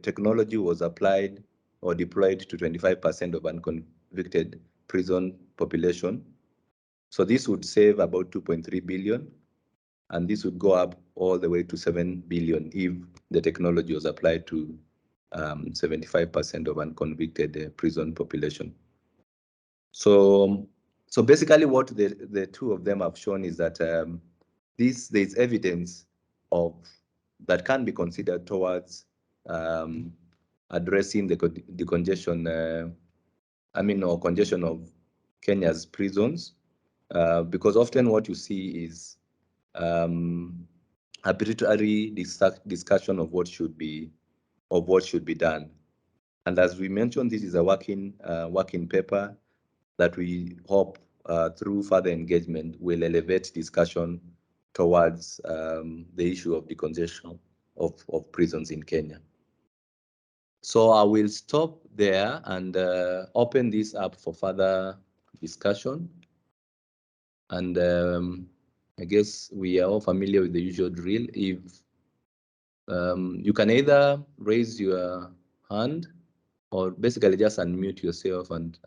technology was applied or deployed to 25% of unconvicted prison population. So this would save about 2.3 billion, and this would go up all the way to 7 billion if the technology was applied to 75% of unconvicted prison population. So basically what the two of them have shown is that there's evidence of that can be considered towards addressing the congestion, or congestion of Kenya's prisons, because often what you see is arbitrary discussion of what should be done. And as we mentioned, this is a working paper that we hope through further engagement will elevate discussion towards the issue of decongestion of prisons in Kenya. So I will stop there and open this up for further discussion. And I guess we are all familiar with the usual drill. If you can either raise your hand or basically just unmute yourself and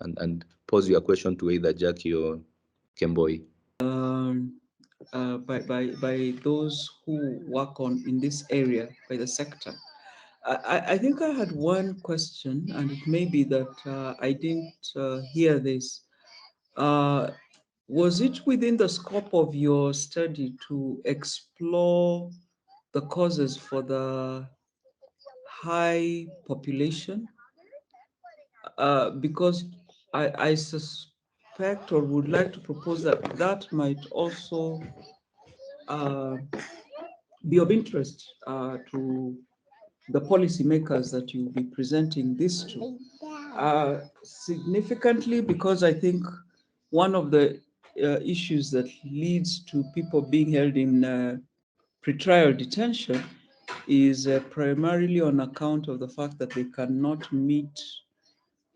pose your question to either Jackie or Kemboy. By those who work in this area, by the sector. I think I had one question, and it may be that I didn't hear this. Was it within the scope of your study to explore the causes for the high population? Because I suspect or would like to propose that might also be of interest to the policymakers that you'll be presenting this to. Significantly, because I think one of the issues that leads to people being held in pretrial detention is primarily on account of the fact that they cannot meet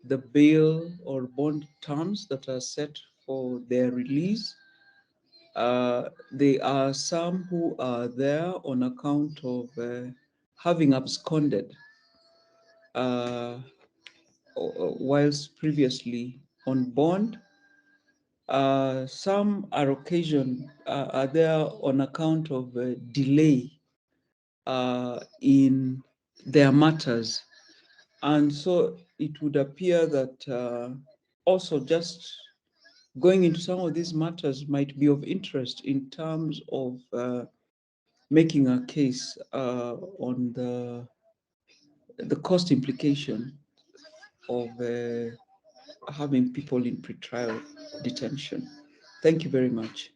the bail or bond terms that are set for their release. There are some who are there on account of having absconded whilst previously on bond. Some are there on account of delay in their matters. And so it would appear that also just going into some of these matters might be of interest in terms of making a case on the cost implication of having people in pretrial detention. Thank you very much.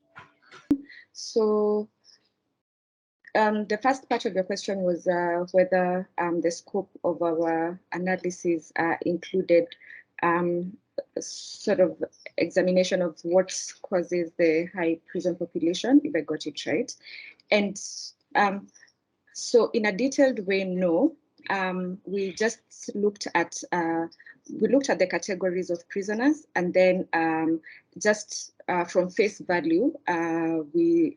So the first part of your question was whether the scope of our analysis included sort of examination of what causes the high prison population, if I got it right. And so in a detailed way, no. We just looked at the categories of prisoners, and then just from face value, we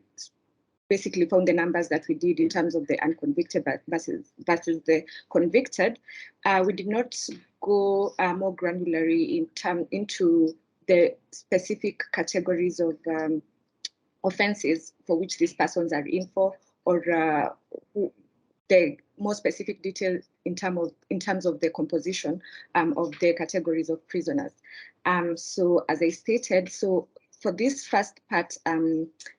basically found the numbers that we did in terms of the unconvicted versus the convicted. We did not go more granularly into the specific categories of offenses for which these persons are in for, or the more specific detail in terms of the composition of the categories of prisoners. So as I stated, so for this first part,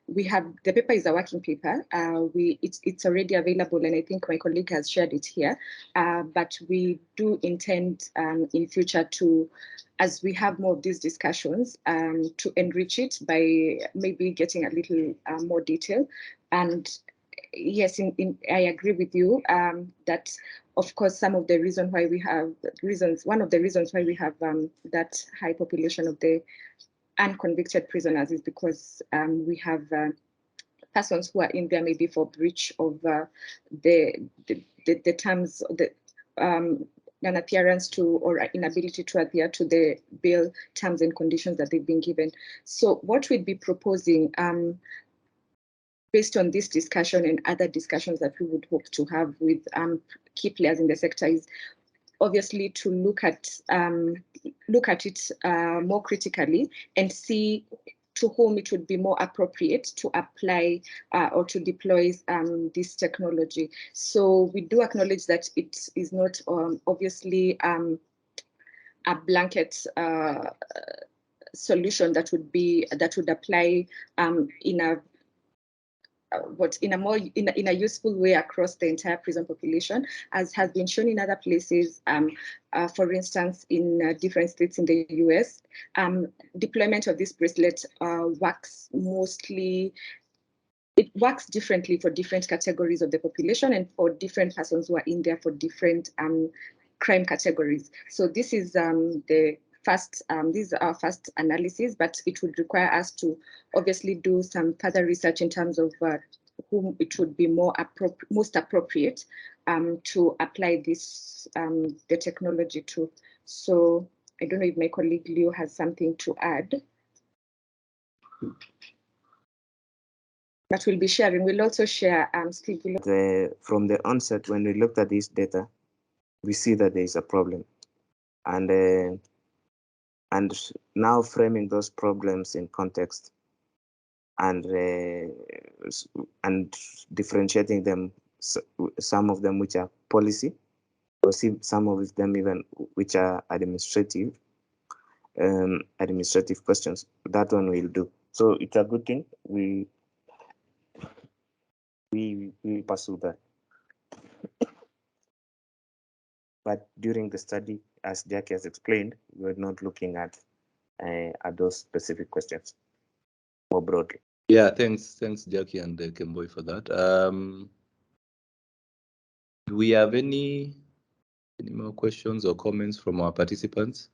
we have, the paper is a working paper. It's already available, and I think my colleague has shared it here. But we do intend in future to, as we have more of these discussions, to enrich it by maybe getting a little more detail. And yes, I agree with you that, of course, some of the reason why we have one of the reasons why we have that high population of the unconvicted prisoners is because we have persons who are in there maybe for breach of the terms, the non-adherence to or inability to adhere to the bail terms and conditions that they've been given. So what we'd be proposing, based on this discussion and other discussions that we would hope to have with key players in the sector, is obviously to look at it more critically and see to whom it would be more appropriate to apply or to deploy this technology. So we do acknowledge that it is not obviously a blanket solution that would apply in a useful way across the entire prison population, as has been shown in other places. For instance, in different states in the US, deployment of this bracelet works differently for different categories of the population and for different persons who are in there for different crime categories. So this is this is our first analysis, but it would require us to obviously do some further research in terms of whom it would be most appropriate to apply this the technology to. So I don't know if my colleague Leo has something to add. But we'll be sharing. We'll also share. Steve, from the onset, when we looked at this data, we see that there is a problem, and now framing those problems in context and differentiating them, some of them which are policy, or some of them even which are administrative questions. That one we'll do. So it's a good thing. We pursue that. But during the study, as Jackie has explained, we're not looking at those specific questions more broadly. Yeah, thanks Jackie and Kemboy for that. Do we have any more questions or comments from our participants?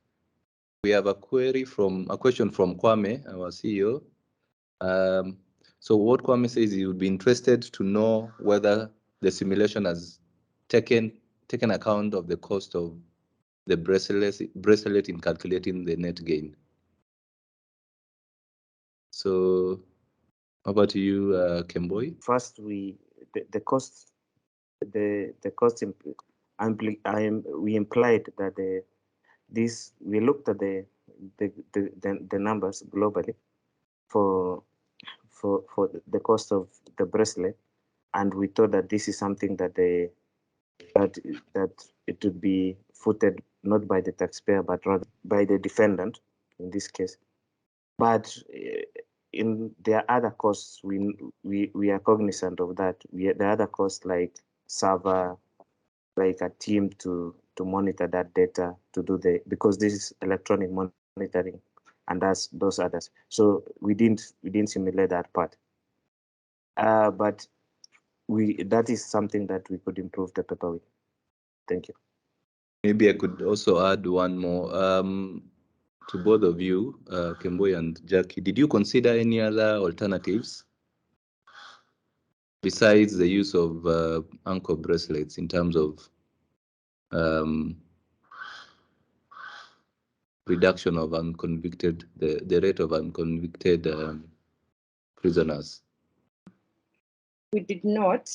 We have a question from Kwame, our CEO. So what Kwame says, he would be interested to know whether the simulation has taken account of the cost of the bracelet in calculating the net gain. So how about you, Kemboy? First, we implied that we looked at the numbers globally for the cost of the bracelet, and we thought that this is something that it would be footed not by the taxpayer but rather by the defendant in this case. But in there are other costs, we are cognizant of that. There are other costs like server, like a team to monitor that data, to do because this is electronic monitoring, and that's those others. So we didn't simulate that part. But that is something that we could improve the paper with. Thank you. Maybe I could also add one more to both of you, Kemboi and Jackie. Did you consider any other alternatives besides the use of ankle bracelets in terms of reduction of unconvicted, the rate of unconvicted prisoners? We did not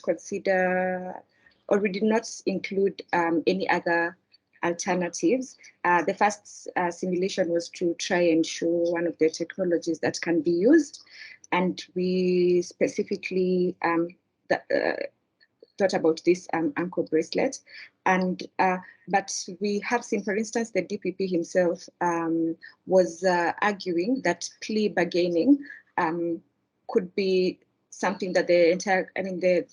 consider, or we did not include any other alternatives. The first simulation was to try and show one of the technologies that can be used, and we specifically thought about this ankle bracelet. And but we have seen, for instance, the DPP himself was arguing that plea bargaining could be something that the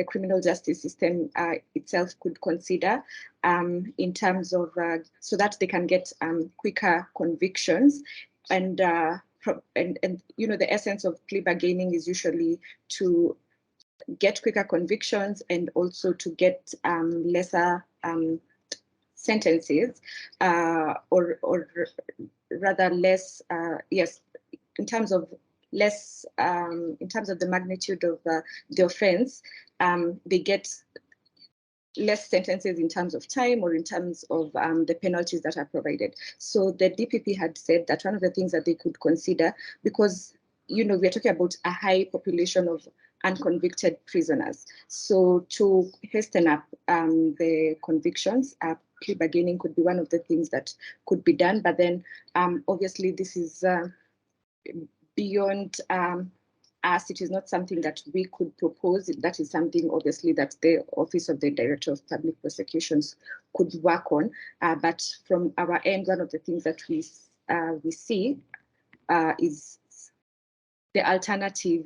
criminal justice system itself could consider in terms of so that they can get quicker convictions. And you know, the essence of plea bargaining is usually to get quicker convictions and also to get lesser sentences, or rather less, yes, in terms of less, in terms of the magnitude of the offense, they get less sentences in terms of time or in terms of the penalties that are provided. So the DPP had said that one of the things that they could consider, because you know, we're talking about a high population of unconvicted prisoners. So to hasten up the convictions, plea bargaining could be one of the things that could be done. But then obviously this is beyond us. It is not something that we could propose. That is something obviously that the Office of the Director of Public Prosecutions could work on. But from our end, one of the things that we see is the alternative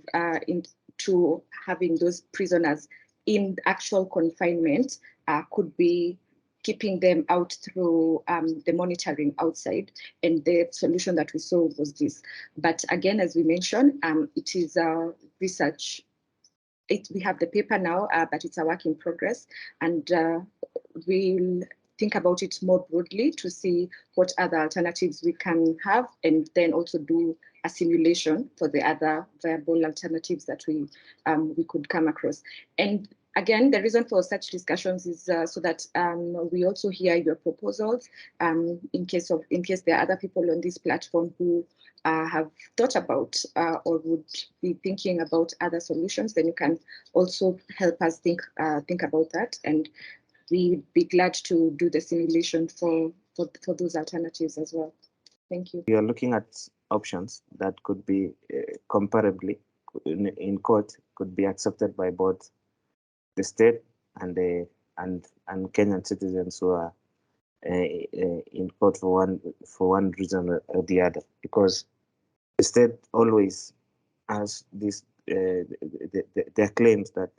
to having those prisoners in actual confinement could be keeping them out through the monitoring outside. And the solution that we saw was this. But again, as we mentioned, it is research. We have the paper now, but it's a work in progress. And we'll think about it more broadly to see what other alternatives we can have, and then also do a simulation for the other viable alternatives that we could come across. And again, the reason for such discussions is so that we also hear your proposals in case there are other people on this platform who have thought about or would be thinking about other solutions. Then you can also help us think about that, and we'd be glad to do the simulation for those alternatives as well. Thank you. We are looking at options that could be comparably in court, could be accepted by both the state and Kenyan citizens who are in court for one reason or the other, because the state always has this their claims that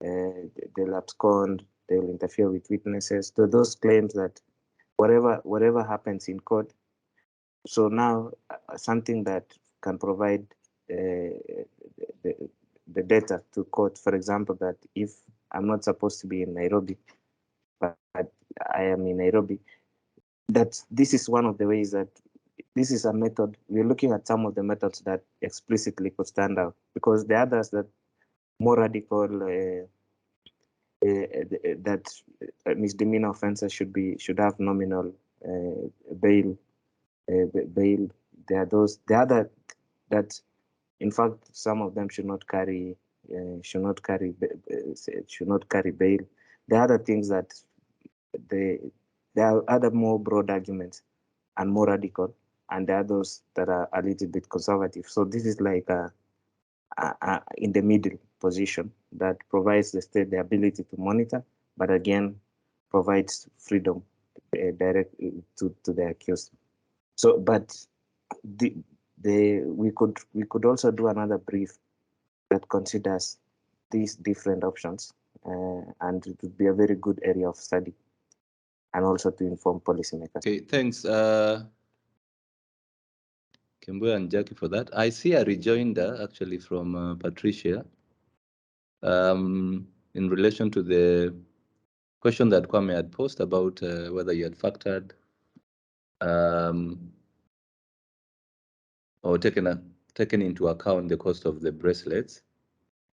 they'll abscond, they'll interfere with witnesses. So those claims that whatever happens in court. So now something that can provide the data to court, for example, that if I'm not supposed to be in Nairobi, but I am in Nairobi, that this is one of the ways that this is a method. We're looking at some of the methods that explicitly could stand out, because the others that more radical that misdemeanor offenses should have nominal bail. Bail. There are those. The other that, in fact, some of them should not carry bail. The other things that there are other more broad arguments and more radical, and there are those that are a little bit conservative. So this is like a in the middle position that provides the state the ability to monitor, but again provides freedom direct to the accused. So, but we could also do another brief that considers these different options, and it would be a very good area of study, and also to inform policymakers. Okay, thanks, Kembo and Jackie, for that. I see a rejoinder actually from Patricia in relation to the question that Kwame had posed about whether you had factored or taken into account the cost of the bracelets.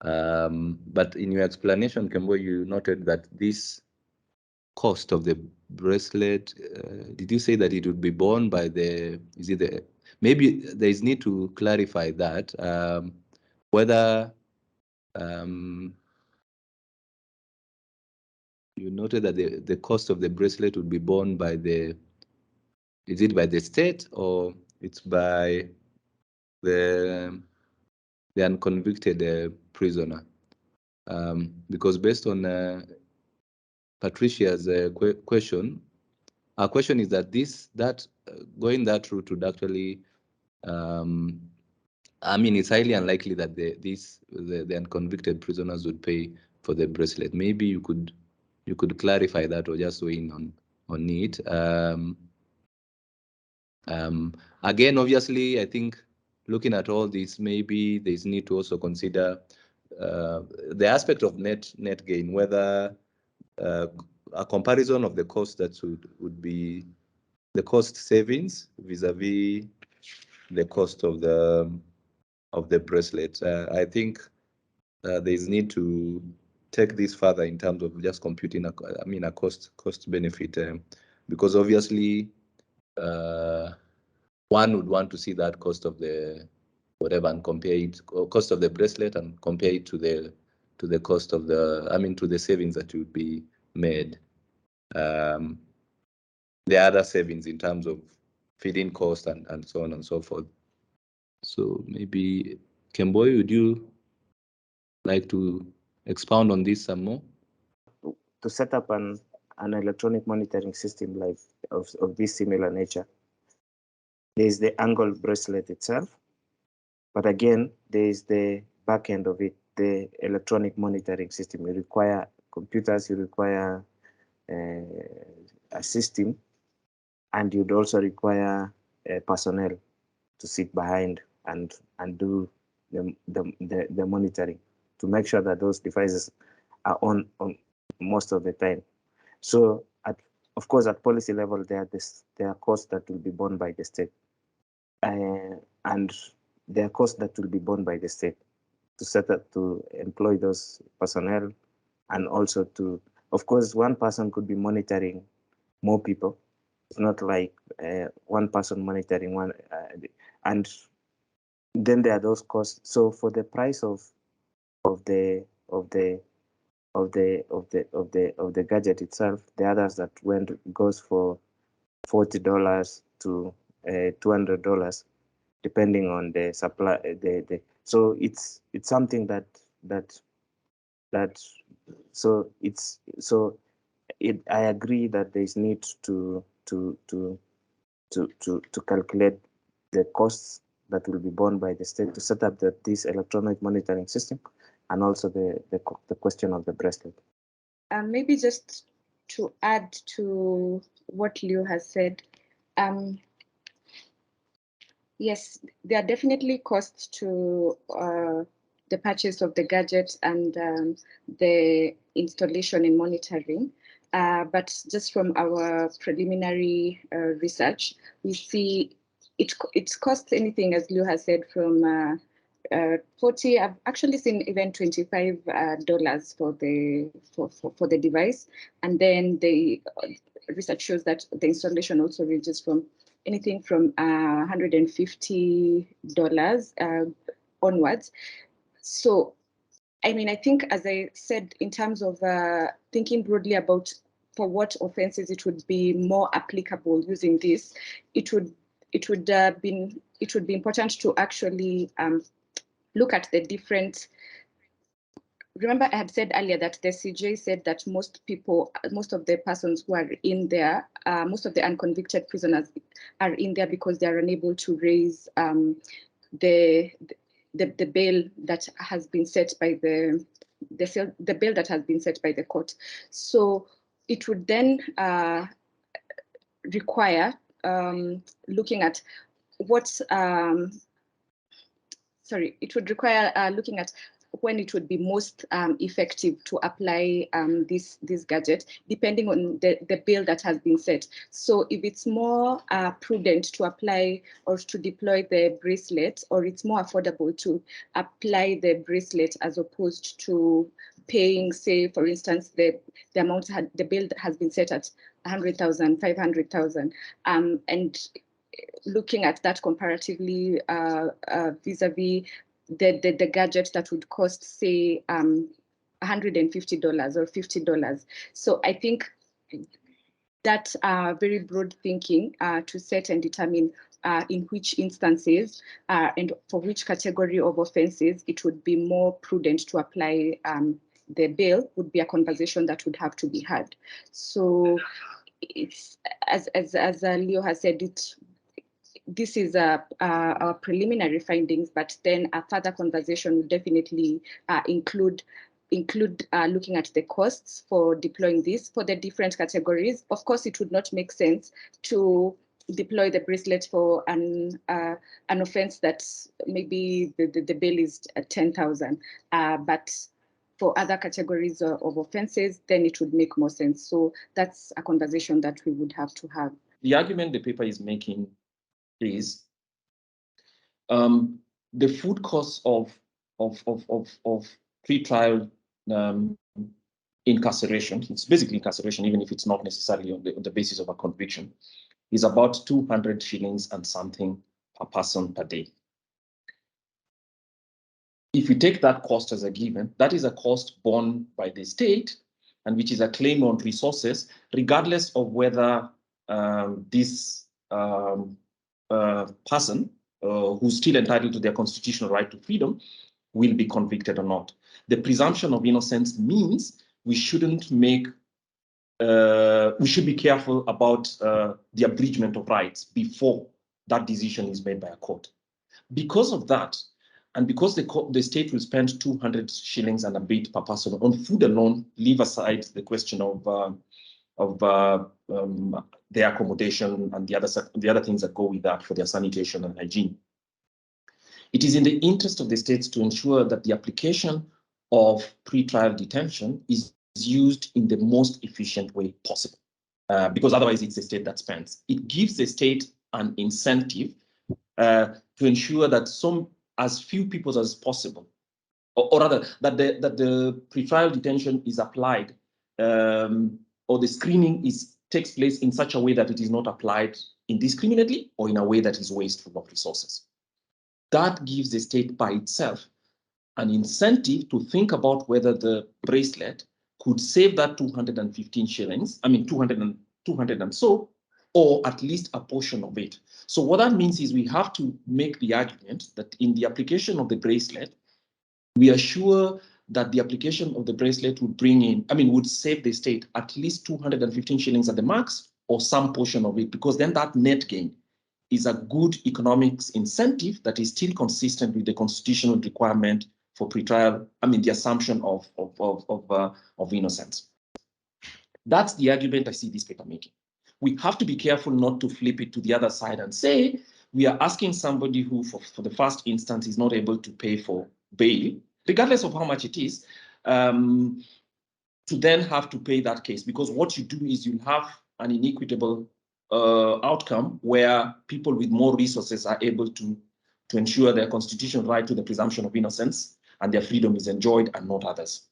But in your explanation, Kembo, you noted that this cost of the bracelet, did you say that it would be borne by maybe there is need to clarify that, whether you noted that the cost of the bracelet would be borne by is it by the state or it's by the unconvicted prisoner? Because based on Patricia's question, our question is that going that route would actually, I mean, it's highly unlikely that the unconvicted prisoners would pay for the bracelet. Maybe you could clarify that or just weigh in on it. Again, obviously, I think looking at all this, maybe there's need to also consider the aspect of net gain, whether a comparison of the cost that would be the cost savings vis-a-vis the cost of the bracelet. I think there is need to take this further in terms of just computing a cost benefit, because obviously one would want to see that cost of the whatever and compare it, or cost of the bracelet, and compare it to the cost of to the savings that would be made. The other savings in terms of feeding cost and so on and so forth. So maybe, Kemboy, would you like to expound on this some more? To set up an electronic monitoring system like of this similar nature, there is the angle bracelet itself, but again, there is the back end of it, the electronic monitoring system. You require computers, you require a system, and you'd also require personnel to sit behind and do the monitoring to make sure that those devices are on most of the time. So, of course, at policy level, there are costs that will be borne by the state, and there are costs that will be borne by the state to set up, to employ those personnel, and also to, of course, one person could be monitoring more people. It's not like one person monitoring one, and then there are those costs. So for the price of the gadget itself, the others that goes for $40 to $200, depending on the supply. So it's something that I agree that there is need to calculate the costs that will be borne by the state to set up this electronic monitoring system, and also the question of the bracelet. Maybe just to add to what Leo has said, yes, there are definitely costs to the purchase of the gadget and the installation and monitoring. But just from our preliminary research, we see it costs anything, as Leo has said, from 40. I've actually seen even $25 for the device, and then the research shows that the installation also ranges from anything from $150 onwards. So, I mean, I think, as I said, in terms of thinking broadly about for what offences it would be more applicable using this, it would be important to actually look at the different remember I had said earlier that the CJ said that most of the persons who are in there, most of the unconvicted prisoners are in there because they are unable to raise the bail that has been set by the bail that has been set by the court. So it would then require looking at what it would require looking at when it would be most effective to apply this gadget, depending on the bail that has been set. So if it's more prudent to apply or to deploy the bracelet, or it's more affordable to apply the bracelet as opposed to paying, say, for instance, the amount the bail has been set at 100,000, 500,000, and looking at that comparatively vis-a-vis the gadget that would cost, say, $150 or $50. So I think that's very broad thinking to set and determine in which instances and for which category of offenses it would be more prudent to apply the bail would be a conversation that would have to be had. So it's as Leo has said, this is our preliminary findings, but then a further conversation would definitely include looking at the costs for deploying this for the different categories. Of course, it would not make sense to deploy the bracelet for an offense that maybe the bail is at 10,000, but for other categories of offenses, then it would make more sense. So that's a conversation that we would have to have. The argument the paper is making is the food costs of pre-trial incarceration. It's basically incarceration, even if it's not necessarily on the basis of a conviction, is about 200 shillings and something per person per day. If you take that cost as a given, that is a cost borne by the state, and which is a claim on resources, regardless of whether this person who's still entitled to their constitutional right to freedom will be convicted or not. The presumption of innocence means we shouldn't make, we should be careful about the abridgment of rights before that decision is made by a court. Because of that, and because the state will spend 200 shillings and a bit per person on food alone, leave aside the question of their accommodation and the other things that go with that for their sanitation and hygiene. It is in the interest of the states to ensure that the application of pre-trial detention is used in the most efficient way possible, because otherwise it's the state that spends. It gives the state an incentive to ensure that as few people as possible, or rather that the pre-trial detention is applied, or the screening takes place in such a way that it is not applied indiscriminately or in a way that is wasteful of resources. That gives the state by itself an incentive to think about whether the bracelet could save that 215 shillings, 200 and so, or at least a portion of it. So what that means is we have to make the argument that in the application of the bracelet, we are sure that the application of the bracelet would would save the state at least 215 shillings at the max, or some portion of it, because then that net gain is a good economics incentive that is still consistent with the constitutional requirement for pretrial, the assumption of innocence. That's the argument I see this paper making. We have to be careful not to flip it to the other side and say, we are asking somebody who for the first instance is not able to pay for bail, regardless of how much it is, to then have to pay that case. Because what you do is you have an inequitable outcome where people with more resources are able to ensure their constitutional right to the presumption of innocence and their freedom is enjoyed and not others.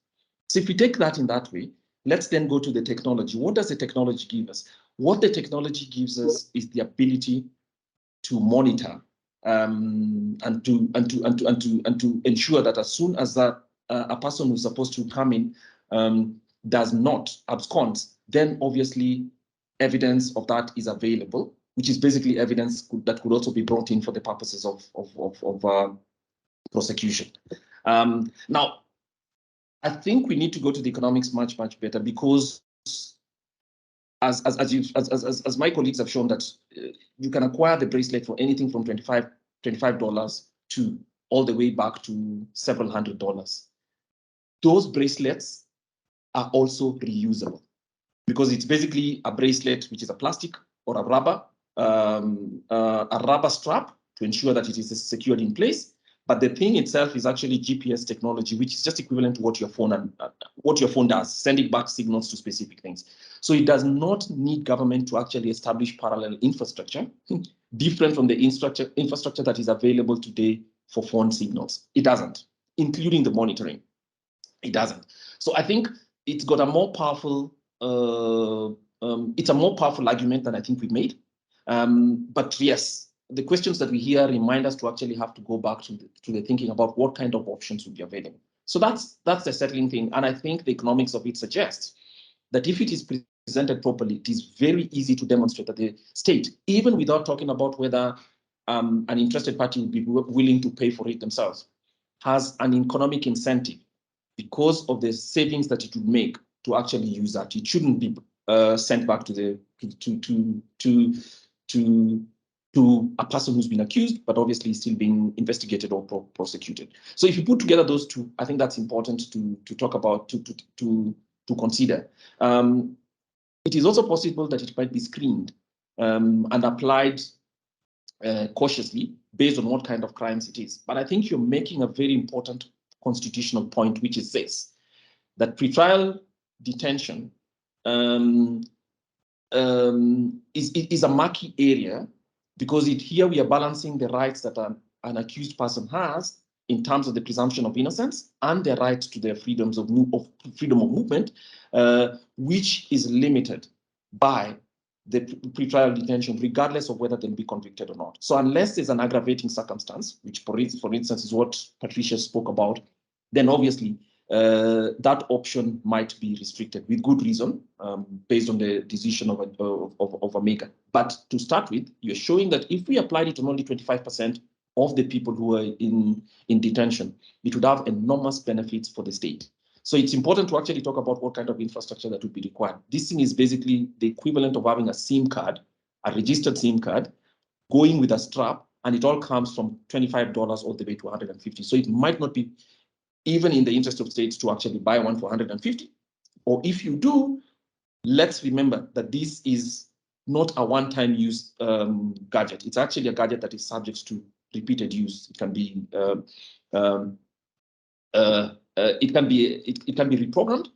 So if we take that in that way, let's then go to the technology. What does the technology give us? What the technology gives us is the ability to monitor and to ensure that as soon as a person who's supposed to come in does not abscond, then obviously evidence of that is available, which is basically evidence that could also be brought in for the purposes of prosecution. Now, I think we need to go to the economics much better, because as my colleagues have shown, that you can acquire the bracelet for anything from $25 to all the way back to several $100s. Those bracelets are also reusable, because it's basically a bracelet which is a plastic or a rubber strap to ensure that it is secured in place. But the thing itself is actually GPS technology, which is just equivalent to what your phone does, sending back signals to specific things. So it does not need government to actually establish parallel infrastructure, different from the infrastructure that is available today for phone signals. It doesn't, including the monitoring. It doesn't. So I think it's got a more powerful, it's a more powerful argument than I think we've made. But yes, the questions that we hear remind us to actually have to go back to the thinking about what kind of options would be available. So that's the settling thing. And I think the economics of it suggests that if it is presented properly, it is very easy to demonstrate that the state, even without talking about whether an interested party would be willing to pay for it themselves, has an economic incentive because of the savings that it would make to actually use that. It shouldn't be sent back to a person who's been accused, but obviously still being investigated or prosecuted. So if you put together those two, I think that's important to talk about, to consider. It is also possible that it might be screened and applied cautiously based on what kind of crimes it is. But I think you're making a very important constitutional point, which is this, that pretrial detention is a murky area, because here we are balancing the rights that an accused person has in terms of the presumption of innocence and their right to their freedom of movement, which is limited by the pretrial detention, regardless of whether they'll be convicted or not. So unless there's an aggravating circumstance, which for instance is what Patricia spoke about, then obviously that option might be restricted with good reason, based on the decision of a maker. But to start with, you're showing that if we applied it on only 25% of the people who are in detention, it would have enormous benefits for the state. So it's important to actually talk about what kind of infrastructure that would be required. This thing is basically the equivalent of having a SIM card, a registered SIM card, going with a strap, and it all comes from $25 all the way to $150. So it might not be even in the interest of states to actually buy one for $150. Or if you do, let's remember that this is not a one-time use gadget. It's actually a gadget that is subject to repeated use. It can be reprogrammed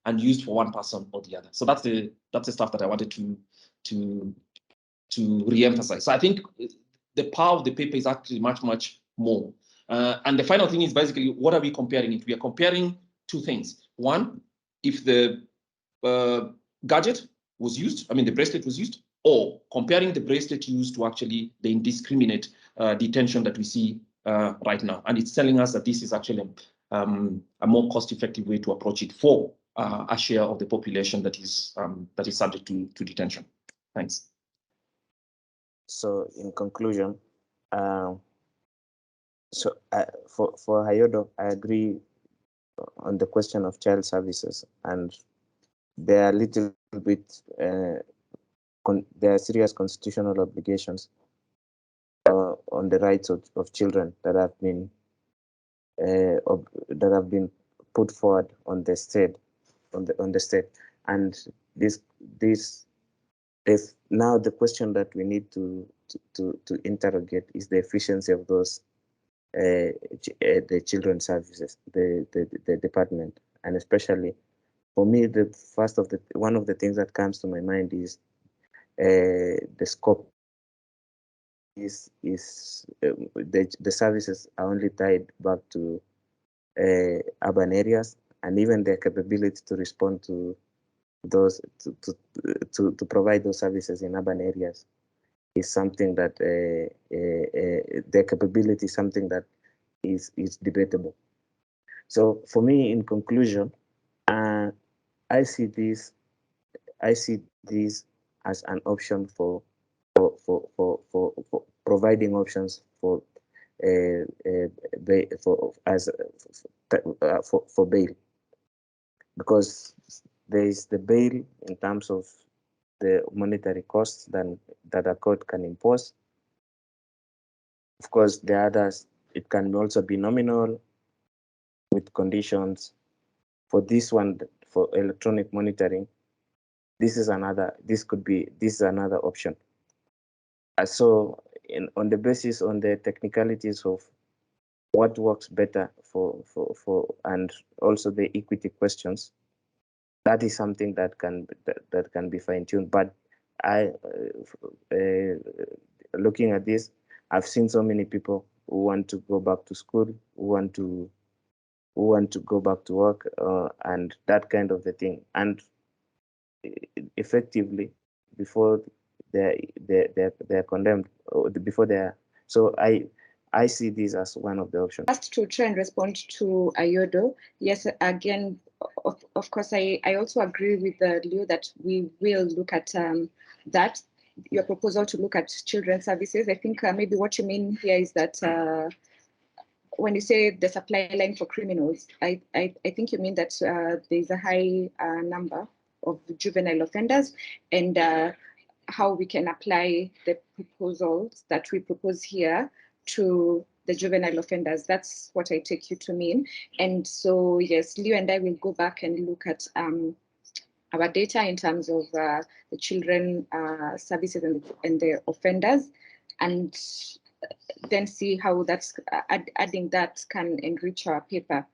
and used for one person or the other. So that's the stuff that I wanted to re-emphasize. So I think the power of the paper is actually much more. And the final thing is basically, what are we comparing it? We are comparing two things. One, if the gadget was used, the bracelet was used, or comparing the bracelet used to actually the indiscriminate detention that we see right now. And it's telling us that this is actually a more cost-effective way to approach it for a share of the population that is subject to detention. Thanks. So in conclusion, for Hayodo, I agree on the question of child services, and there are a little bit there are serious constitutional obligations on the rights of children that have been put forward on the state, and this is now the question that we need to interrogate is the efficiency of those the children's services, the department, and especially for me, one of the things that comes to my mind is the scope. The services are only tied back to urban areas, and even their capability to respond to those to provide those services in urban areas is something that their capability is something that is debatable. So for me, in conclusion, I see this as an option for providing options for bail. because there is the bail in terms of the monetary costs that a court can impose. Of course, the others, it can also be nominal with conditions. For this one, for electronic monitoring, this is another option. So on the basis, on the technicalities of what works better for and also the equity questions, that is something that can be fine-tuned. But looking at this, I've seen so many people who want to go back to school, who want to go back to work, and that kind of the thing. And effectively, before they're condemned, or before they're, so I see this as one of the options. Just to try and respond to Ayodo, yes, again, of course, I also agree with Leo that we will look at that, your proposal to look at children's services. I think maybe what you mean here is that when you say the supply line for criminals, I think you mean that there's a high number of juvenile offenders, and how we can apply the proposals that we propose here to the juvenile offenders. That's what I take you to mean. And so, yes, Leo and I will go back and look at our data in terms of the children services and the offenders, and then see how that's adding that can enrich our paper.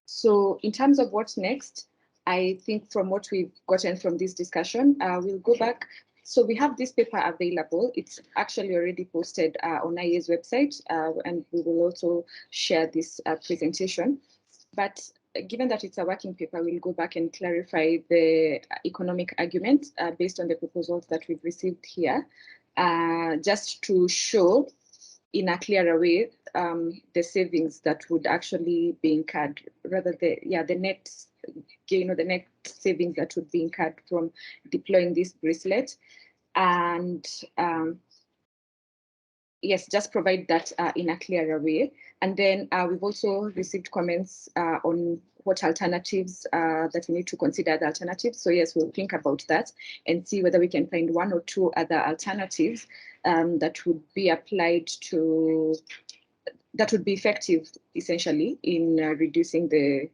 So in terms of what's next, I think from what we've gotten from this discussion, we'll go back. So we have this paper available. It's actually already posted on IA's website, and we will also share this presentation. But given that it's a working paper, we'll go back and clarify the economic argument based on the proposals that we've received here, just to show in a clearer way the savings that would actually be incurred, rather the net gain or the net savings that would be incurred from deploying this bracelet. And yes, just provide that in a clearer way. And then we've also received comments on what alternatives that we need to consider the alternatives. So yes, we'll think about that and see whether we can find one or two other alternatives that would be applied to, that would be effective essentially in reducing the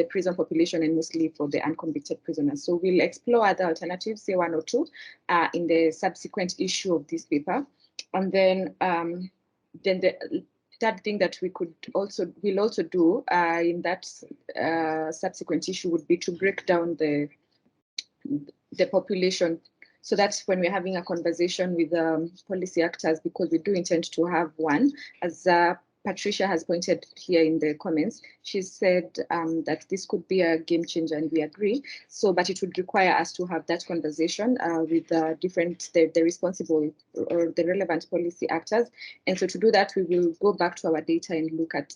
prison population, and mostly for the unconvicted prisoners. So we'll explore other alternatives, say one or two, in the subsequent issue of this paper. And then the third thing that we'll also do in that subsequent issue would be to break down the population. So that's when we're having a conversation with policy actors, because we do intend to have one. As Patricia has pointed here in the comments, she said that this could be a game changer, and we agree. So, but it would require us to have that conversation with the responsible or the relevant policy actors. And so to do that, we will go back to our data and look at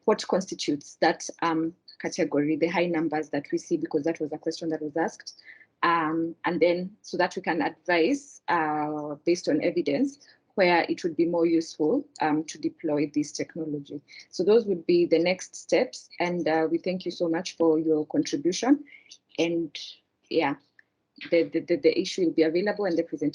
what constitutes that category, the high numbers that we see, because that was a question that was asked. And then so that we can advise based on evidence where it would be more useful to deploy this technology. So those would be the next steps. And we thank you so much for your contribution. And yeah, the issue will be available and the presentation.